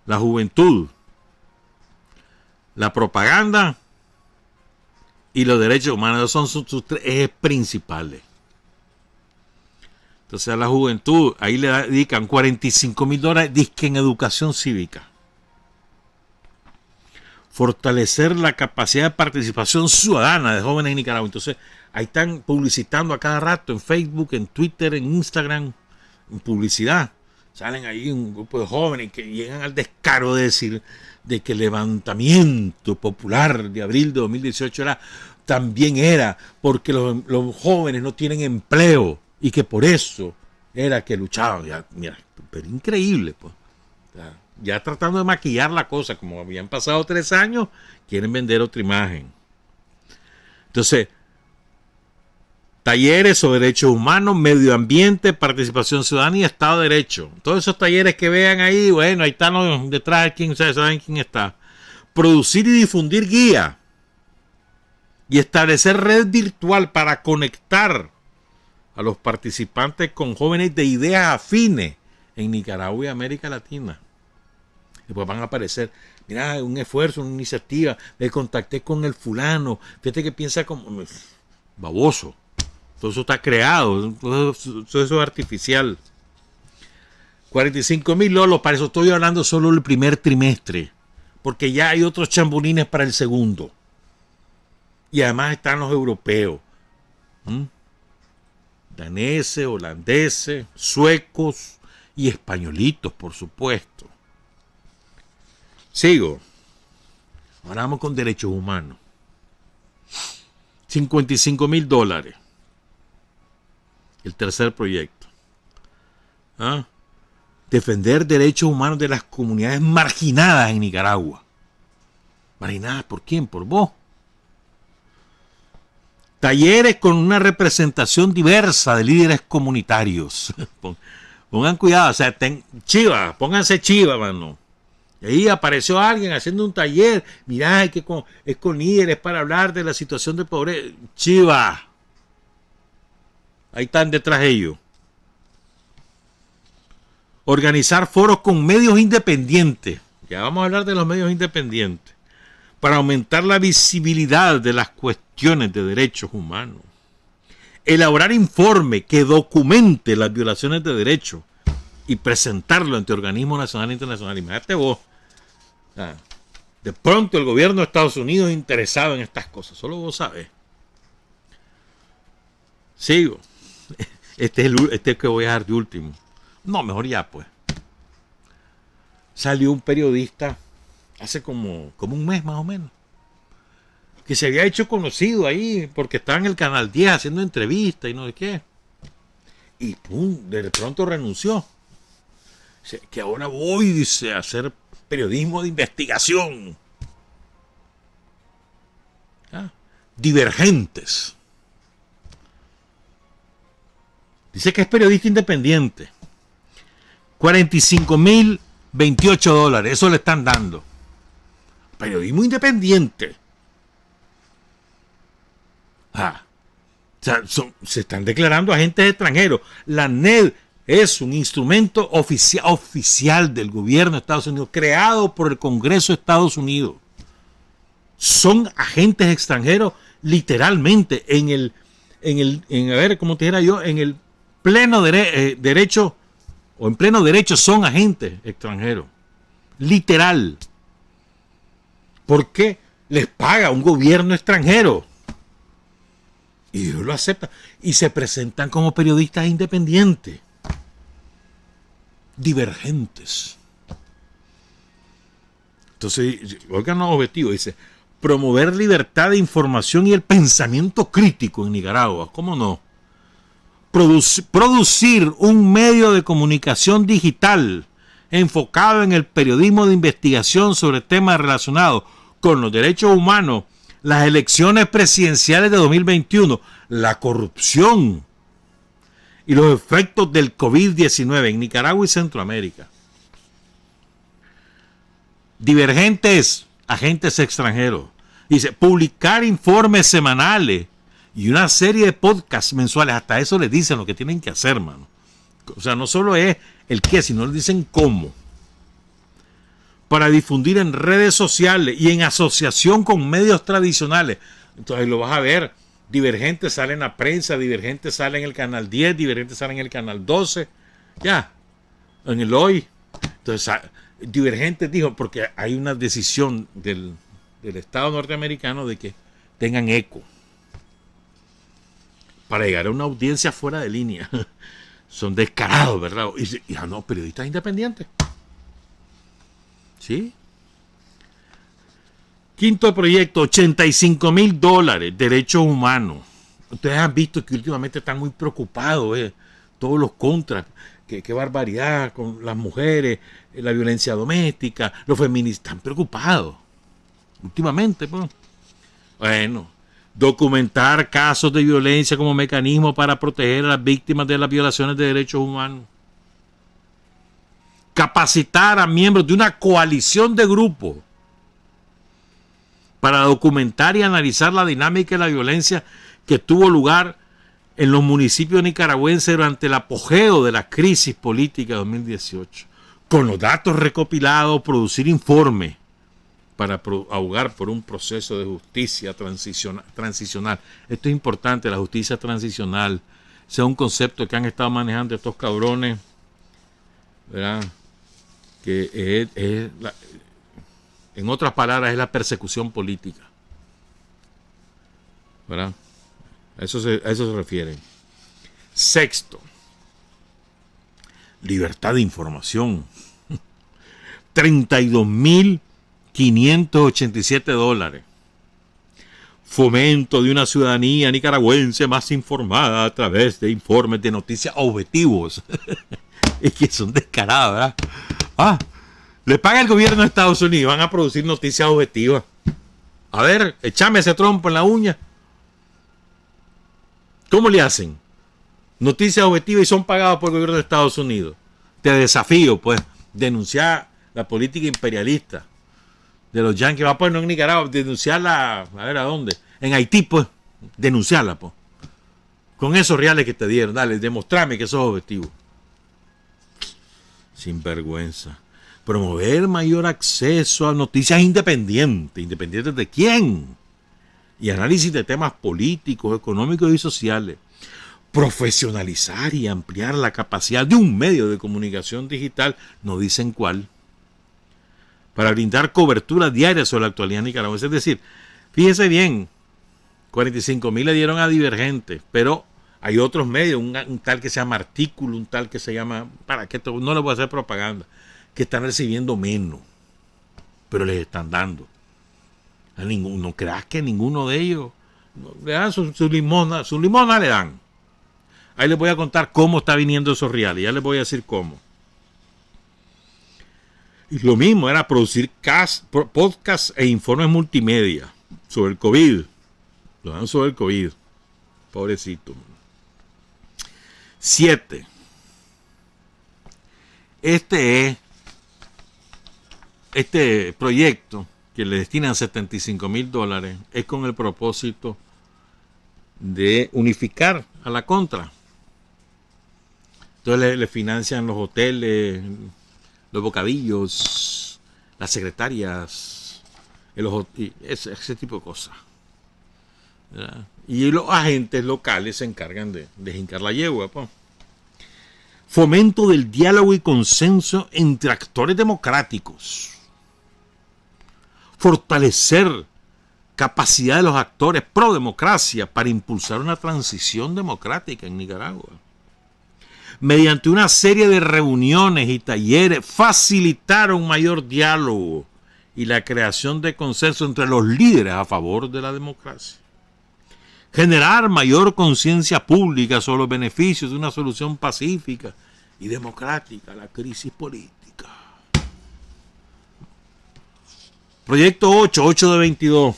La juventud, la propaganda y los derechos humanos son sus 3 ejes principales. Entonces a la juventud, ahí le dedican $45,000 disque en educación cívica. Fortalecer la capacidad de participación ciudadana de jóvenes en Nicaragua. Entonces, ahí están publicitando a cada rato en Facebook, en Twitter, en Instagram, en publicidad. Salen ahí un grupo de jóvenes que llegan al descaro de decir de que el levantamiento popular de abril de 2018 también era porque los jóvenes no tienen empleo y que por eso era que luchaban. Ya, mira, pero increíble, pues. Ya tratando de maquillar la cosa, como habían pasado 3 años, quieren vender otra imagen. Entonces, talleres sobre derechos humanos, medio ambiente, participación ciudadana y Estado de Derecho. Todos esos talleres que vean ahí, bueno, ahí están detrás, saben quién está. Producir y difundir guía y establecer red virtual para conectar a los participantes con jóvenes de ideas afines en Nicaragua y América Latina. Después van a aparecer, mira, un esfuerzo, una iniciativa, me contacté con el fulano, fíjate que piensa como baboso. Todo eso está creado, todo eso es artificial. 45,000 lolos, para eso estoy hablando solo del primer trimestre, porque ya hay otros chambulines para el segundo. Y además están los europeos, daneses, holandeses, suecos y españolitos, por supuesto. Sigo. Ahora vamos con derechos humanos. $55,000. El tercer proyecto. Defender derechos humanos de las comunidades marginadas en Nicaragua. ¿Marginadas por quién? ¿Por vos? Talleres con una representación diversa de líderes comunitarios. Pongan cuidado, o sea, pónganse chiva, mano. Y ahí apareció alguien haciendo un taller. Mirá, es con líderes para hablar de la situación de pobreza. Chiva. Ahí están detrás de ellos. Organizar foros con medios independientes. Ya vamos a hablar de los medios independientes. Para aumentar la visibilidad de las cuestiones de derechos humanos. Elaborar informe que documente las violaciones de derechos y presentarlo ante organismos nacionales e internacionales. Imagínate vos. De pronto el gobierno de Estados Unidos es interesado en estas cosas. Solo vos sabés. Sigo. Este es que voy a dejar de último. No, mejor ya pues. Salió un periodista hace como un mes más o menos, que se había hecho conocido ahí porque estaba en el Canal 10 haciendo entrevistas y no sé qué. Y pum, de pronto renunció. Que ahora voy, dice, a hacer periodismo de investigación. Divergentes. Dice que es periodista independiente. $45,028. Eso le están dando. Periodismo independiente. O sea, se están declarando agentes extranjeros. La NED es un instrumento oficial del gobierno de Estados Unidos, creado por el Congreso de Estados Unidos. Son agentes extranjeros literalmente en el pleno derecho, o en pleno derecho son agentes extranjeros. Literal. ¿Por qué les paga un gobierno extranjero? Y ellos lo aceptan. Y se presentan como periodistas independientes. Divergentes. Entonces, oigan los objetivos. Dice, promover libertad de información y el pensamiento crítico en Nicaragua. ¿Cómo no? Producir un medio de comunicación digital enfocado en el periodismo de investigación sobre temas relacionados con los derechos humanos, las elecciones presidenciales de 2021, la corrupción y los efectos del COVID-19 en Nicaragua y Centroamérica. Divergentes, agentes extranjeros. Dice, publicar informes semanales y una serie de podcasts mensuales. Hasta eso les dicen lo que tienen que hacer, mano. O sea, no solo es el qué, sino les dicen cómo. Para difundir en redes sociales y en asociación con medios tradicionales. Entonces lo vas a ver. Divergente sale en la prensa, Divergente sale en el Canal 10, Divergente sale en el Canal 12. Ya, en el Hoy. Entonces, Divergente dijo, porque hay una decisión del Estado norteamericano de que tengan eco. Para llegar a una audiencia fuera de línea. Son descarados, ¿verdad? Y no, periodistas independientes. ¿Sí? Quinto proyecto, $85,000, derechos humanos. Ustedes han visto que últimamente están muy preocupados, todos los contras. Qué barbaridad con las mujeres, la violencia doméstica, los feministas están preocupados. Últimamente, pues. Bueno, documentar casos de violencia como mecanismo para proteger a las víctimas de las violaciones de derechos humanos. Capacitar a miembros de una coalición de grupos para documentar y analizar la dinámica de la violencia que tuvo lugar en los municipios nicaragüenses durante el apogeo de la crisis política de 2018. Con los datos recopilados, producir informes para abogar por un proceso de justicia transicional. Esto es importante, la justicia transicional, sea un concepto que han estado manejando estos cabrones, ¿verdad? Que en otras palabras, es la persecución política, ¿verdad? A eso se refieren. Sexto, libertad de información. $32,587. Fomento de una ciudadanía nicaragüense más informada a través de informes de noticias objetivos. Es que son descarados, ¿verdad? Le paga el gobierno de Estados Unidos, van a producir noticias objetivas. A ver, échame ese trompo en la uña. ¿Cómo le hacen? Noticias objetivas y son pagados por el gobierno de Estados Unidos. Te desafío, pues, denunciar la política imperialista de los yanquis. Va, pues, no en Nicaragua, denunciarla, a ver, ¿a dónde? En Haití, pues, denunciarla, pues. Con esos reales que te dieron, dale, demostrame que sos objetivo. Sin vergüenza. Promover mayor acceso a noticias independientes. ¿Independientes de quién? Y análisis de temas políticos, económicos y sociales. Profesionalizar y ampliar la capacidad de un medio de comunicación digital, no dicen cuál, para brindar cobertura diaria sobre la actualidad nicaragüense. Es decir, fíjese bien, 45,000 le dieron a Divergente, pero hay otros medios, un tal que se llama Artículo, un tal que se llama, para que no les voy a hacer propaganda, que están recibiendo menos, pero les están dando. No creas que ninguno de ellos le dan su limosna le dan. Ahí les voy a contar cómo está viniendo esos reales, ya les voy a decir cómo. Y lo mismo era producir podcasts e informes multimedia sobre el COVID. Lo dan sobre el COVID. Pobrecito. 7. Este proyecto que le destinan $75,000 es con el propósito de unificar a la contra. Entonces le financian los hoteles, los bocadillos, las secretarias, ese tipo de cosas, ¿verdad? Y los agentes locales se encargan de hincar la yegua, pues. Fomento del diálogo y consenso entre actores democráticos. Fortalecer capacidad de los actores pro democracia para impulsar una transición democrática en Nicaragua. Mediante una serie de reuniones y talleres, facilitar un mayor diálogo y la creación de consenso entre los líderes a favor de la democracia. Generar mayor conciencia pública sobre los beneficios de una solución pacífica y democrática a la crisis política. Proyecto 8 de 22.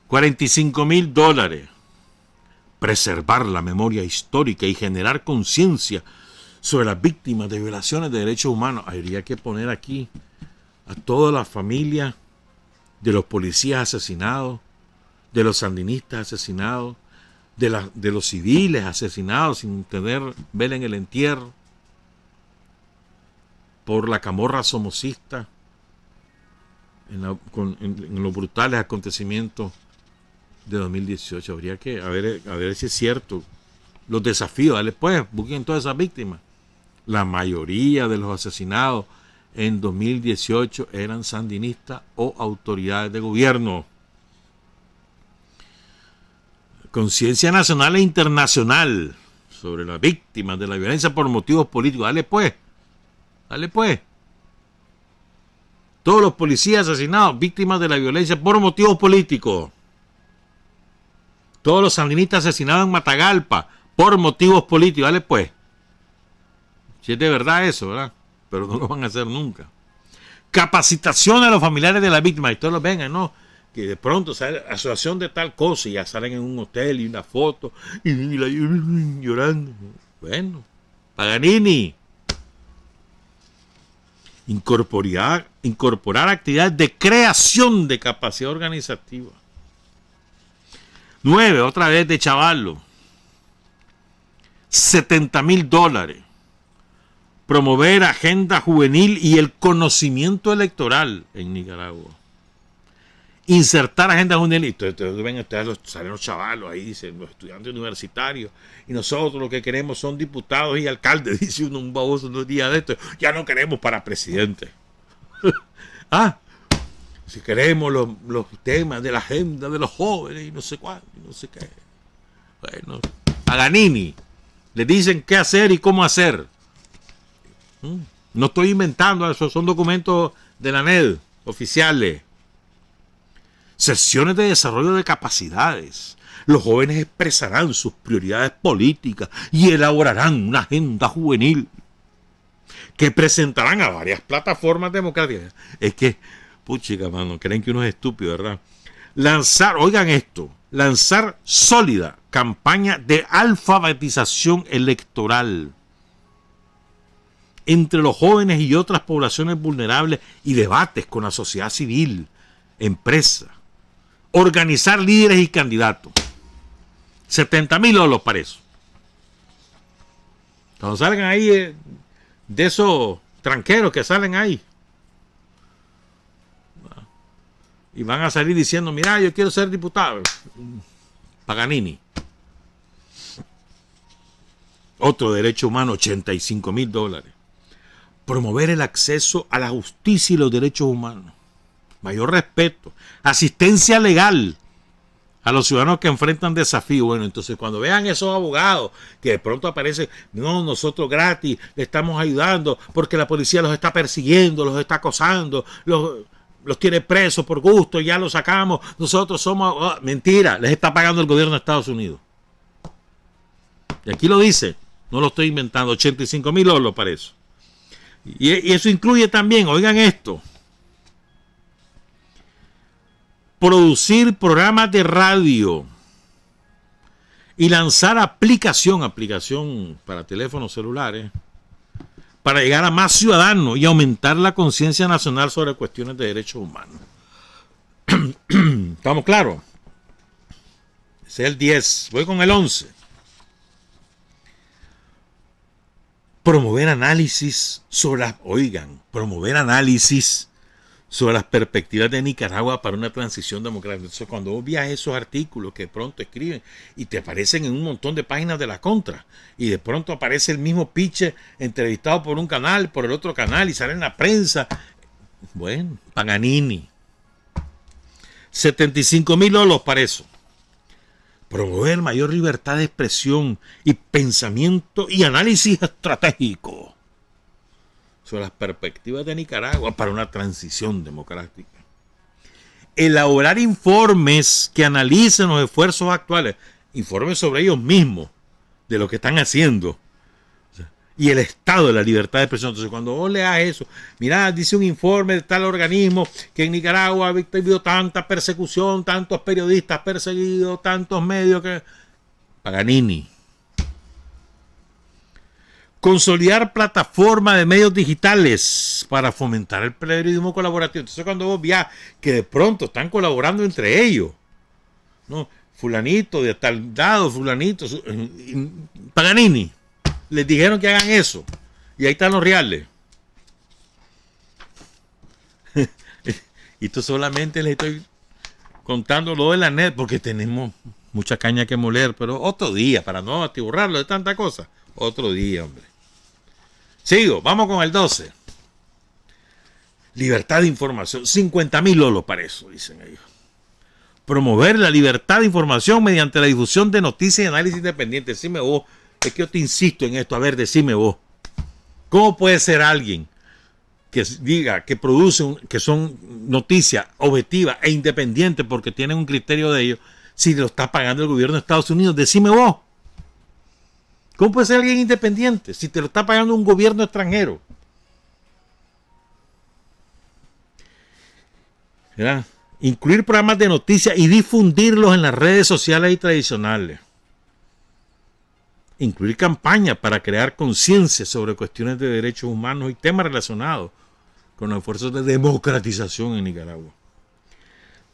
$45,000. Preservar la memoria histórica y generar conciencia sobre las víctimas de violaciones de derechos humanos. Habría que poner aquí a toda la familia de los policías asesinados, de los sandinistas asesinados, de los civiles asesinados sin tener vela en el entierro, por la camorra somocista, en los brutales acontecimientos de 2018. Habría que a ver si es cierto los desafíos. Dale, pues, busquen todas esas víctimas. La mayoría de los asesinados en 2018 eran sandinistas o autoridades de gobierno. Conciencia nacional e internacional sobre las víctimas de la violencia por motivos políticos. Dale pues. Todos los policías asesinados, víctimas de la violencia por motivos políticos. Todos los sandinistas asesinados en Matagalpa por motivos políticos. Dale pues. Si es de verdad eso, ¿verdad? Pero no lo van a hacer nunca. Capacitación a los familiares de las víctimas. Y todos los vengan, ¿no? Que de pronto sale asociación de tal cosa y ya salen en un hotel y una foto y llorando. Bueno, Paganini. Incorporar actividades de creación de capacidad organizativa. 9, otra vez de Chavallo. $70,000. Promover agenda juvenil y el conocimiento electoral en Nicaragua. Insertar agenda juvenil. Y ustedes ven, salen los chavalos ahí, dicen los estudiantes universitarios. Y nosotros lo que queremos son diputados y alcaldes, dice un baboso unos días de esto. Ya no queremos para presidente. Si queremos los temas de la agenda de los jóvenes y no sé cuál, y no sé qué. Bueno, Paganini. Le dicen qué hacer y cómo hacer. No estoy inventando, esos son documentos de la NED, oficiales. Sesiones de desarrollo de capacidades. Los jóvenes expresarán sus prioridades políticas y elaborarán una agenda juvenil que presentarán a varias plataformas democráticas. Es que, puchica, mano, creen que uno es estúpido, ¿verdad? Oigan esto, lanzar sólida campaña de alfabetización electoral entre los jóvenes y otras poblaciones vulnerables y debates con la sociedad civil, empresas. Organizar líderes y candidatos. $70,000 para eso. Cuando salgan ahí de esos tranqueros que salen ahí y van a salir diciendo, mira, yo quiero ser diputado. Paganini. Otro derecho humano, $85,000. Promover el acceso a la justicia y los derechos humanos. Mayor respeto. Asistencia legal a los ciudadanos que enfrentan desafíos. Bueno, entonces cuando vean esos abogados que de pronto aparecen, no, nosotros gratis le estamos ayudando porque la policía los está persiguiendo, los está acosando, los tiene presos por gusto, ya los sacamos, nosotros somos... mentira, les está pagando el gobierno de Estados Unidos. Y aquí lo dice, no lo estoy inventando, $85,000 para eso. Y eso incluye también, oigan esto, producir programas de radio y lanzar aplicación para teléfonos celulares para llegar a más ciudadanos y aumentar la conciencia nacional sobre cuestiones de derechos humanos. ¿Estamos claros? Ese es el 10. Voy con el 11. Promover análisis sobre las perspectivas de Nicaragua para una transición democrática. Entonces, cuando vos veas esos artículos que de pronto escriben y te aparecen en un montón de páginas de la contra, y de pronto aparece el mismo piche entrevistado por un canal, por el otro canal, y sale en la prensa. Bueno, Paganini. $75,000 para eso. Promover mayor libertad de expresión y pensamiento y análisis estratégico sobre las perspectivas de Nicaragua para una transición democrática. Elaborar informes que analicen los esfuerzos actuales, informes sobre ellos mismos, de lo que están haciendo, y el estado de la libertad de expresión. Entonces, cuando vos leas eso, mirá, dice un informe de tal organismo que en Nicaragua ha habido tanta persecución, tantos periodistas perseguidos, tantos medios que... Paganini. Consolidar plataformas de medios digitales para fomentar el periodismo colaborativo. Entonces, cuando vos veas que de pronto están colaborando entre ellos, ¿no? Fulanito de tal lado, fulanito, Paganini, les dijeron que hagan eso, y ahí están los reales. Y esto solamente les estoy contando lo de la net, porque tenemos mucha caña que moler, pero otro día, para no atiborrarlo de tanta cosa. Otro día, hombre. Sigo, vamos con el 12. Libertad de información. $50,000 para eso, dicen ellos. Promover la libertad de información mediante la difusión de noticias y análisis independientes. Decime vos, es que yo te insisto en esto. A ver, decime vos. ¿Cómo puede ser alguien que diga que produce, que son noticias objetivas e independientes porque tienen un criterio de ellos, si lo está pagando el gobierno de Estados Unidos? Decime vos. ¿Cómo puede ser alguien independiente si te lo está pagando un gobierno extranjero? ¿Verdad? Incluir programas de noticias y difundirlos en las redes sociales y tradicionales. Incluir campañas para crear conciencia sobre cuestiones de derechos humanos y temas relacionados con los esfuerzos de democratización en Nicaragua.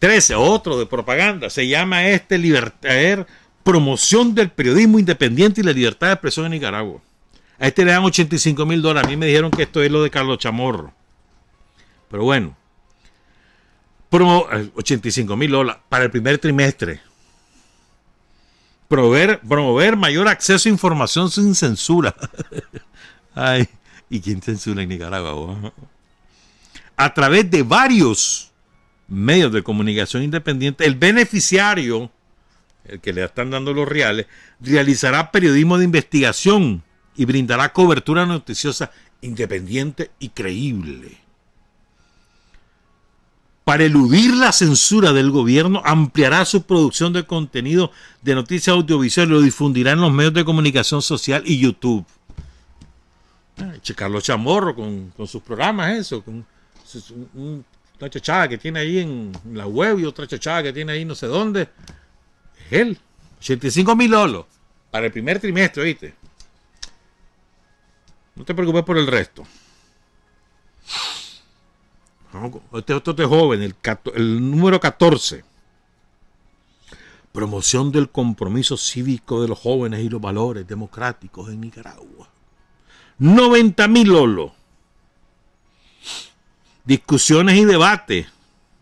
13, otro de propaganda. Se llama Promoción del Periodismo Independiente y la Libertad de Expresión en Nicaragua. A este le dan $85,000. A mí me dijeron que esto es lo de Carlos Chamorro. Pero bueno. $85,000 para el primer trimestre. Promover mayor acceso a información sin censura. Ay, ¿y quién censura en Nicaragua? A través de varios medios de comunicación independiente, el beneficiario, el que le están dando los reales, realizará periodismo de investigación y brindará cobertura noticiosa independiente y creíble. Para eludir la censura del gobierno, ampliará su producción de contenido de noticias audiovisuales y lo difundirá en los medios de comunicación social y YouTube. Carlos Chamorro con sus programas, eso, con una chachada que tiene ahí en la web y otra chachada que tiene ahí no sé dónde. Es él. $85,000 para el primer trimestre, ¿viste? No te preocupes por el resto. Este es joven, el número 14. Promoción del compromiso cívico de los jóvenes y los valores democráticos en Nicaragua. $90,000. Discusiones y debates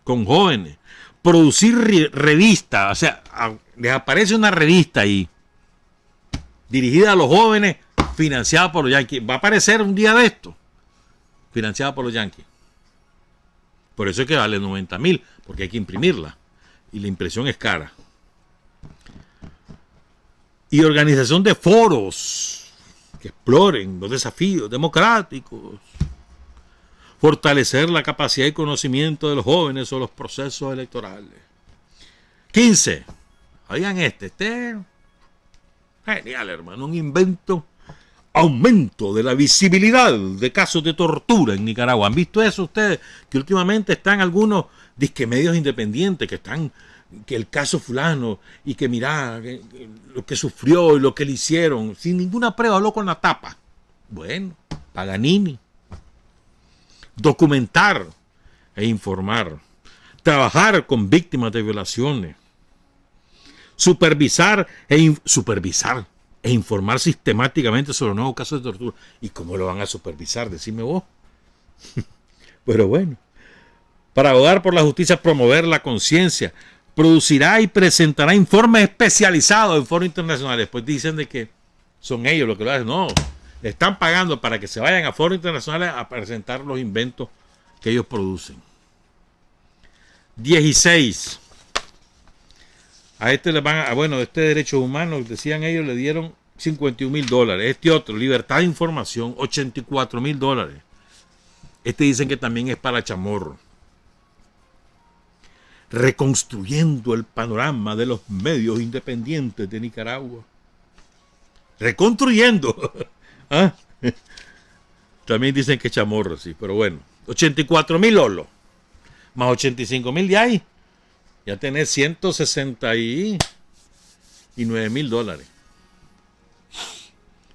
con jóvenes. Producir revistas, o sea, les aparece una revista ahí, dirigida a los jóvenes, financiada por los Yankees. Va a aparecer un día de esto, financiada por los Yankees. Por eso es que vale $90,000, porque hay que imprimirla. Y la impresión es cara. Y organización de foros que exploren los desafíos democráticos. Fortalecer la capacidad y conocimiento de los jóvenes sobre los procesos electorales. 15. Oigan genial, hermano. Un invento. Aumento de la visibilidad de casos de tortura en Nicaragua. ¿Han visto eso ustedes? Que últimamente están algunos medios independientes que el caso fulano y que mirá lo que sufrió y lo que le hicieron, sin ninguna prueba, habló con la tapa. Bueno, Paganini. Documentar e informar. Trabajar con víctimas de violaciones. Supervisar e informar sistemáticamente sobre nuevos casos de tortura. ¿Y cómo lo van a supervisar? Decime vos. Pero bueno. Para abogar por la justicia, promover la conciencia. Producirá y presentará informes especializados en foros internacionales. Pues dicen de que son ellos los que lo hacen. No, le están pagando para que se vayan a foros internacionales a presentar los inventos que ellos producen. 16. A este le van este derechos humanos, decían ellos, le dieron $51,000. Este otro, libertad de información, $84,000. Este dicen que también es para Chamorro. Reconstruyendo el panorama de los medios independientes de Nicaragua. Reconstruyendo. ¿Ah? También dicen que Chamorro, sí, pero bueno. $84,000 más $85,000 de ahí. Ya tenés $169,000.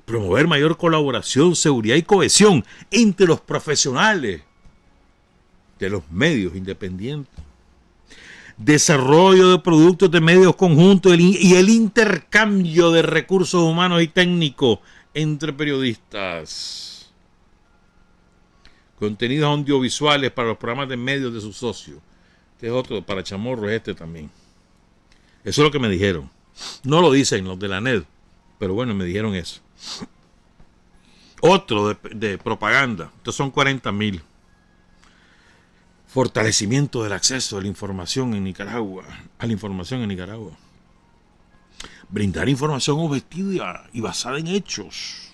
Promover mayor colaboración, seguridad y cohesión entre los profesionales de los medios independientes. Desarrollo de productos de medios conjuntos y el intercambio de recursos humanos y técnicos entre periodistas. Contenidos audiovisuales para los programas de medios de sus socios. Este es otro, para Chamorro es este también. Eso es lo que me dijeron. No lo dicen los de la NED, pero bueno, me dijeron eso. Otro de propaganda. Estos son $40,000. Fortalecimiento del acceso a la información en Nicaragua. Brindar información objetiva y basada en hechos.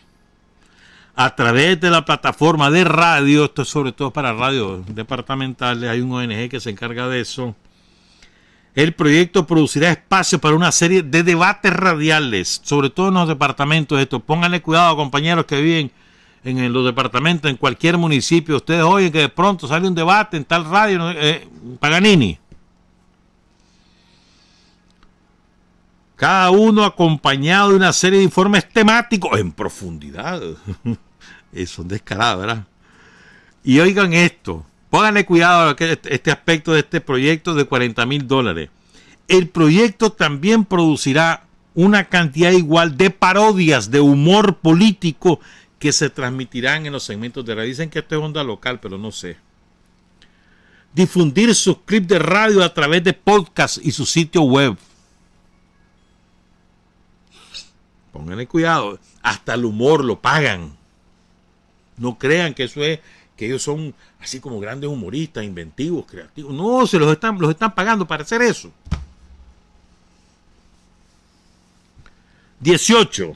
A través de la plataforma de radio, esto es sobre todo para radios departamentales, hay un ONG que se encarga de eso. El proyecto producirá espacio para una serie de debates radiales, sobre todo en los departamentos. Pónganle cuidado, compañeros que viven en los departamentos, en cualquier municipio. Ustedes oyen que de pronto sale un debate en tal radio, Paganini. Cada uno acompañado de una serie de informes temáticos en profundidad. Son descarados, ¿verdad? Y oigan esto, Pónganle cuidado a este aspecto de este proyecto de $40,000. El proyecto también producirá una cantidad igual de parodias de humor político que se transmitirán en los segmentos de radio. Dicen que esto es onda local, pero no sé. Difundir sus clips de radio a través de podcast y su sitio web. Pónganle cuidado, hasta el humor lo pagan. No crean que eso es, que ellos son así como grandes humoristas, inventivos, creativos. No, se los están pagando para hacer eso. 18.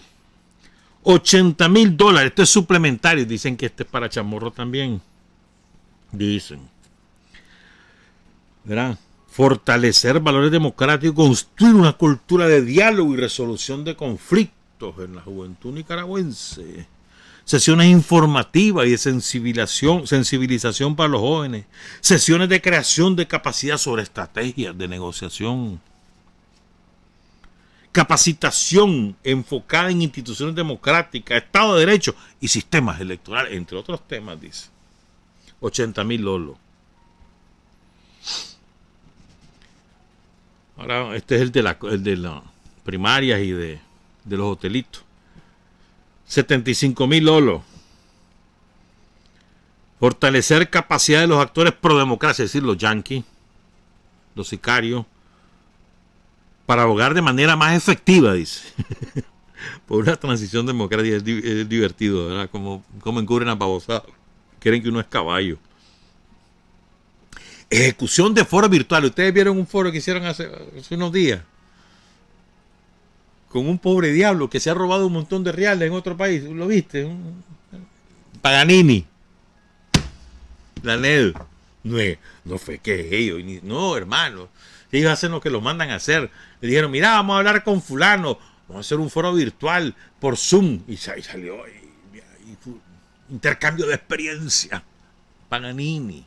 $80,000. Esto es suplementario. Dicen que este es para chamorro también. Dicen. ¿Verdad? Fortalecer valores democráticos, construir una cultura de diálogo y resolución de conflictos en la juventud nicaragüense. Sesiones informativas y de sensibilización para los jóvenes. Sesiones de creación de capacidad sobre estrategias de negociación. Capacitación enfocada en instituciones democráticas, Estado de Derecho y sistemas electorales, entre otros temas, dice. $80,000. Ahora, este es el de las primarias y de los hotelitos. $75,000. Fortalecer capacidad de los actores pro democracia, es decir, los yanquis, los sicarios, para abogar de manera más efectiva, dice, por una transición democrática. Es divertido, ¿verdad? Como encubren a babosadas. Creen que uno es caballo. Ejecución de foros virtuales. Ustedes vieron un foro que hicieron hace unos días con un pobre diablo que se ha robado un montón de reales en otro país. ¿Lo viste? Paganini. La NED. No fue que ellos. No, hermano. Ellos hacen lo que los mandan a hacer. Le dijeron, mira, vamos a hablar con fulano. Vamos a hacer un foro virtual por Zoom. Y salió. Intercambio de experiencia. Paganini.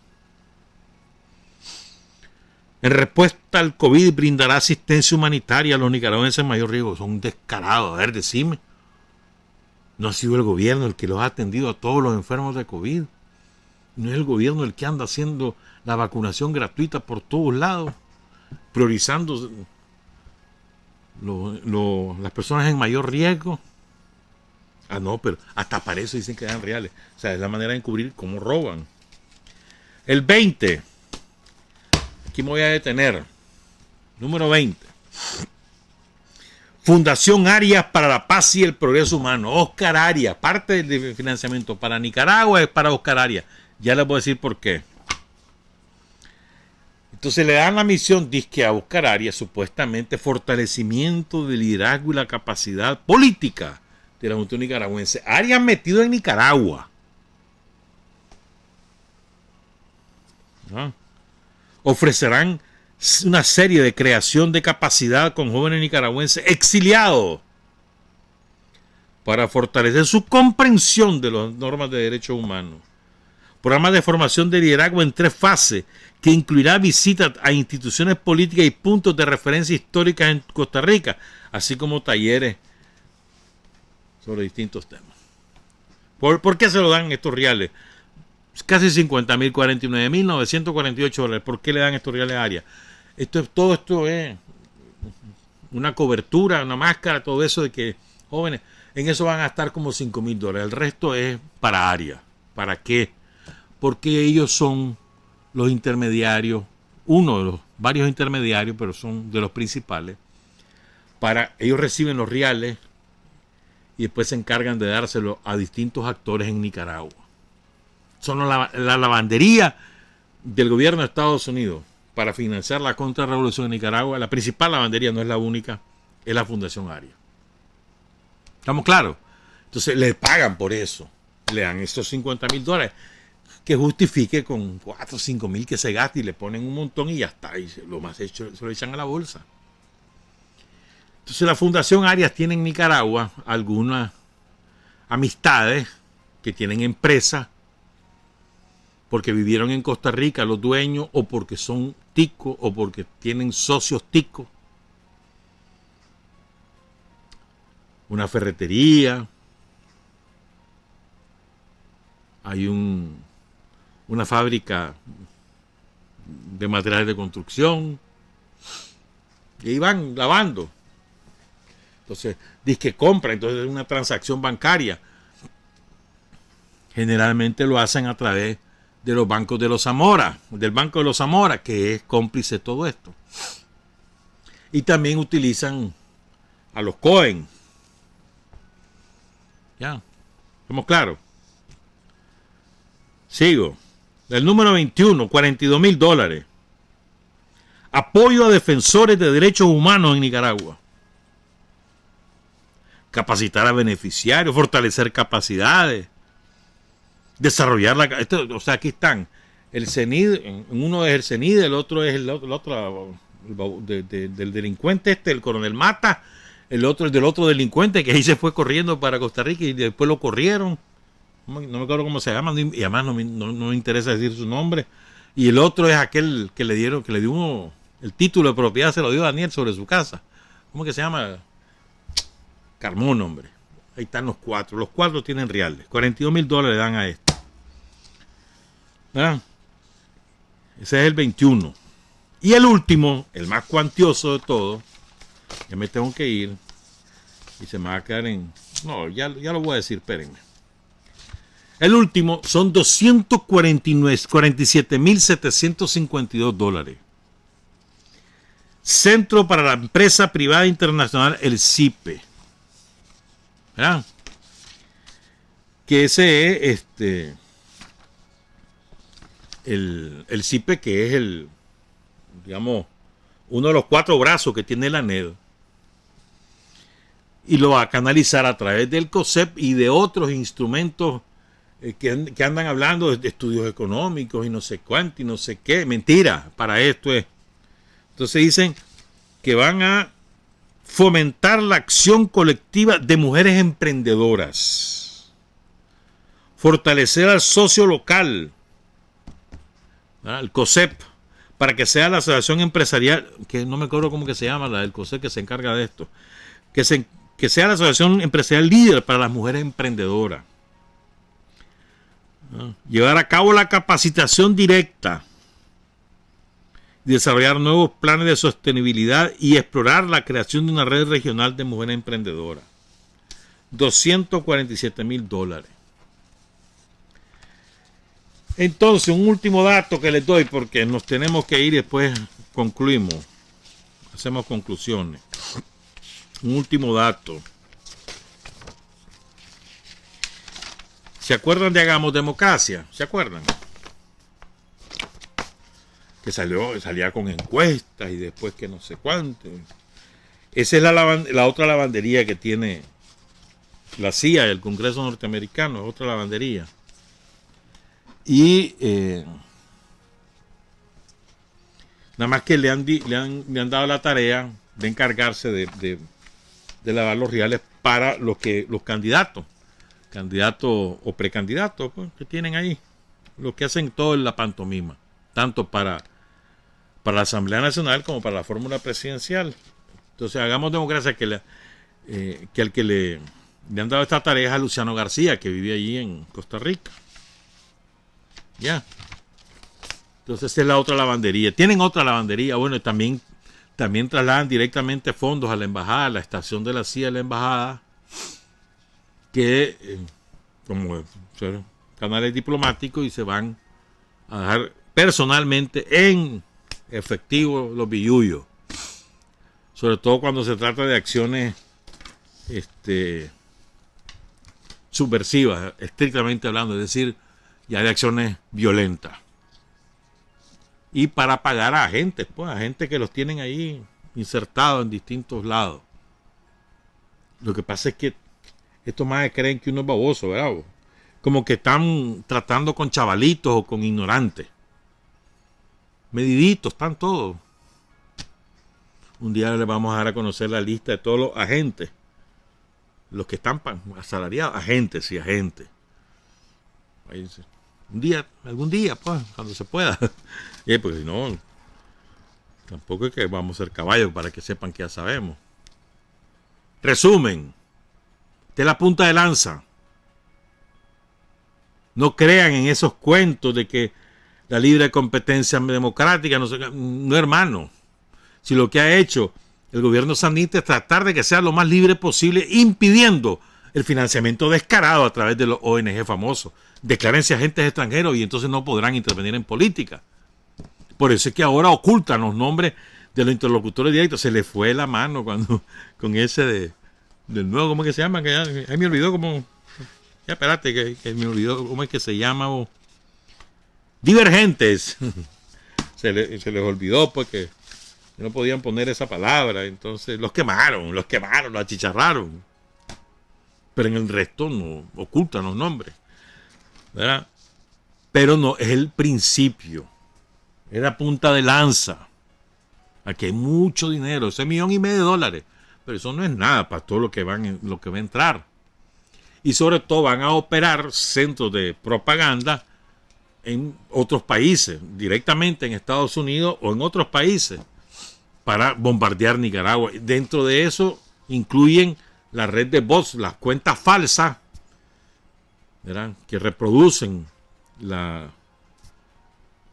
En respuesta al COVID, brindará asistencia humanitaria a los nicaragüenses en mayor riesgo. Son descarados. A ver, decime. No ha sido el gobierno el que los ha atendido a todos los enfermos de COVID. No es el gobierno el que anda haciendo la vacunación gratuita por todos lados, priorizando las personas en mayor riesgo. Ah, no, pero hasta para eso dicen que dan reales. O sea, es la manera de encubrir cómo roban. El 20. Aquí me voy a detener. Número 20. Fundación Arias para la Paz y el Progreso Humano. Oscar Arias. Parte del financiamiento para Nicaragua es para Oscar Arias. Ya les voy a decir por qué. Entonces le dan la misión, dice, a Oscar Arias, supuestamente fortalecimiento del liderazgo y la capacidad política de la Junta Nicaragüense. Arias metido en Nicaragua. ¿No? Ofrecerán una serie de creación de capacidad con jóvenes nicaragüenses exiliados para fortalecer su comprensión de las normas de derechos humanos. Programa de formación de liderazgo en 3 fases que incluirá visitas a instituciones políticas y puntos de referencia históricas en Costa Rica, así como talleres sobre distintos temas. ¿Por qué se lo dan estos reales? Casi $50,000, $49,948. ¿Por qué le dan estos reales a Arias? Todo esto es una cobertura, una máscara, todo eso de que jóvenes, en eso van a estar como $5,000. El resto es para Arias. ¿Para qué? Porque ellos son los intermediarios, uno de los varios intermediarios, pero son de los principales. Ellos reciben los reales y después se encargan de dárselo a distintos actores en Nicaragua. Son la lavandería del gobierno de Estados Unidos para financiar la contrarrevolución en Nicaragua. La principal lavandería, no es la única, es la Fundación Arias. ¿Estamos claros? Entonces les pagan por eso. Le dan estos $50,000 que justifique con 4 o 5,000 que se gaste y le ponen un montón y ya está. Y lo más hecho se lo echan a la bolsa. Entonces la Fundación Arias tiene en Nicaragua algunas amistades que tienen empresas porque vivieron en Costa Rica los dueños, o porque son ticos, o porque tienen socios ticos. Una ferretería. Hay un una fábrica de materiales de construcción, y ahí van lavando. Entonces, dice que compra, entonces es una transacción bancaria. Generalmente lo hacen a través de los bancos de los Zamora, del Banco de los Zamora, que es cómplice de todo esto. Y también utilizan a los Cohen. Ya, estamos claros. Sigo. El número 21, $42,000. Apoyo a defensores de derechos humanos en Nicaragua. Capacitar a beneficiarios, fortalecer capacidades, desarrollar o sea, aquí están. El CENID, uno es el CENID, el otro es el otro del delincuente el coronel Mata, el otro es del otro delincuente que ahí se fue corriendo para Costa Rica y después lo corrieron. No me acuerdo cómo se llama, y además no me interesa decir su nombre. Y el otro es aquel que le dio uno, el título de propiedad se lo dio Daniel sobre su casa. ¿Cómo que se llama? Carmón, hombre. Ahí están los cuatro. Los cuatro tienen reales. $42,000 le dan a esto. ¿Verdad? Ese es el 21. Y el último, el más cuantioso de todos, ya me tengo que ir. Y se me va a quedar en... No, ya lo voy a decir, espérenme. El último son $247,752. Centro para la Empresa Privada Internacional, el CIPE. ¿Verdad? Que ese es el CIPE, que es digamos, uno de los 4 brazos que tiene la ANED. Y lo va a canalizar a través del COSEP y de otros instrumentos que andan hablando de estudios económicos y no sé cuánto y no sé qué. Mentira, para esto es. Entonces dicen que van a fomentar la acción colectiva de mujeres emprendedoras, fortalecer al socio local, ¿verdad? El COSEP, para que sea la asociación empresarial, que no me acuerdo cómo que se llama, la del COSEP que se encarga de esto, que sea la asociación empresarial líder para las mujeres emprendedoras. Llevar a cabo la capacitación directa, desarrollar nuevos planes de sostenibilidad y explorar la creación de una red regional de mujeres emprendedoras. $247,000. Entonces, un último dato que les doy, porque nos tenemos que ir y después concluimos. Hacemos conclusiones. Un último dato. ¿Se acuerdan de Hagamos Democracia? ¿Se acuerdan? Que salía con encuestas y después que no sé cuánto. Esa es la otra lavandería que tiene la CIA, el Congreso norteamericano, es otra lavandería. Y nada más que le han dado la tarea de encargarse de lavar los reales para los candidatos o precandidatos, pues, que tienen ahí, los que hacen todo en la pantomima, tanto para la Asamblea Nacional como para la fórmula presidencial. Entonces, Hagamos Democracia, que al que le han dado esta tarea es a Luciano García, que vive allí en Costa Rica. Ya. Entonces, esa es la otra lavandería. Tienen otra lavandería, bueno, y también trasladan directamente fondos a la embajada, a la estación de la CIA de la embajada, que como canales diplomáticos, y se van a dejar personalmente en efectivo los billullos, sobre todo cuando se trata de acciones subversivas, estrictamente hablando, es decir, ya de acciones violentas, y para pagar a agentes, pues a gente que los tienen ahí insertados en distintos lados. Lo que pasa es que estos más creen que uno es baboso, ¿verdad? Como que están tratando con chavalitos o con ignorantes. Mediditos, están todos. Un día les vamos a dar a conocer la lista de todos los agentes. Los que están asalariados. Agentes, sí, agentes. Algún día, pues, cuando se pueda. Porque si no, tampoco es que vamos a ser caballos para que sepan que ya sabemos. Resumen. De la punta de lanza. No crean en esos cuentos de que la libre competencia democrática, no, hermano. Si lo que ha hecho el gobierno sandinista es tratar de que sea lo más libre posible, impidiendo el financiamiento descarado a través de los ONG famosos. Declárense agentes extranjeros y entonces no podrán intervenir en política. Por eso es que ahora ocultan los nombres de los interlocutores directos. Se le fue la mano cuando con ese del nuevo, ¿cómo es que se llama? Que ya me olvidó cómo. Ya espérate, que me olvidó cómo es que se llama. Divergentes. se les olvidó porque no podían poner esa palabra. Entonces los quemaron, los achicharraron. Pero en el resto no ocultan los nombres, ¿verdad? Pero no, es el principio. Es la punta de lanza. Aquí hay mucho dinero, ese $1,500,000. Pero eso no es nada para todo lo que va a entrar. Y sobre todo van a operar centros de propaganda en otros países, directamente en Estados Unidos o en otros países, para bombardear Nicaragua. Dentro de eso incluyen la red de bots, las cuentas falsas, ¿verdad?, que reproducen las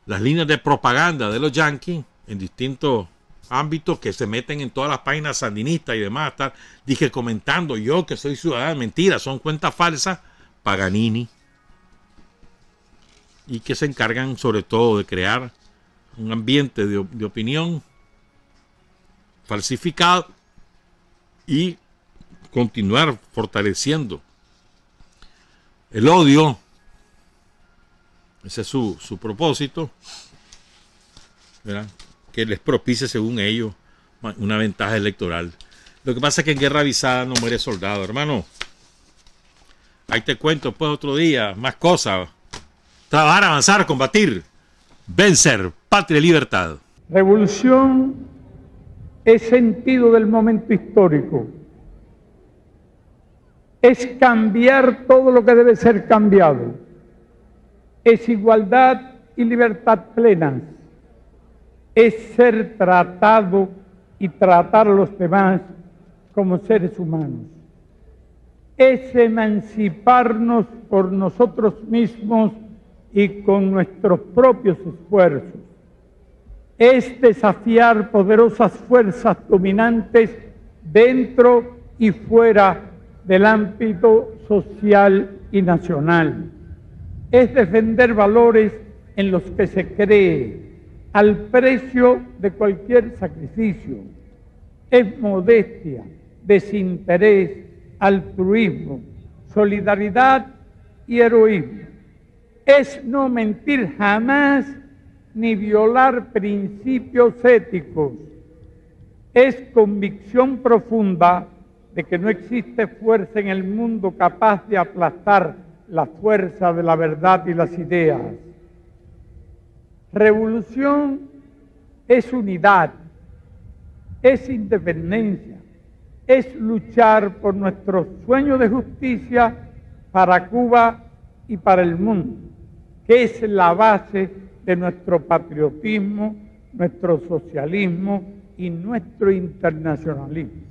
líneas de propaganda de los yanquis en distintos ámbitos, que se meten en todas las páginas sandinistas y demás, estar, dije, comentando yo que soy ciudadano. Mentira, son cuentas falsas, Paganini, y que se encargan sobre todo de crear un ambiente de opinión falsificado y continuar fortaleciendo el odio. Ese es su propósito, ¿verdad?, que les propicie, según ellos, una ventaja electoral. Lo que pasa es que en guerra avisada no muere soldado, hermano. Ahí te cuento después otro día, más cosas. Trabajar, avanzar, combatir, vencer, patria y libertad. Revolución es sentido del momento histórico. Es cambiar todo lo que debe ser cambiado. Es igualdad y libertad plenas. Es ser tratado y tratar a los demás como seres humanos. Es emanciparnos por nosotros mismos y con nuestros propios esfuerzos. Es desafiar poderosas fuerzas dominantes dentro y fuera del ámbito social y nacional. Es defender valores en los que se cree, al precio de cualquier sacrificio. Es modestia, desinterés, altruismo, solidaridad y heroísmo. Es no mentir jamás ni violar principios éticos. Es convicción profunda de que no existe fuerza en el mundo capaz de aplastar la fuerza de la verdad y las ideas. Revolución es unidad, es independencia, es luchar por nuestro sueño de justicia para Cuba y para el mundo, que es la base de nuestro patriotismo, nuestro socialismo y nuestro internacionalismo.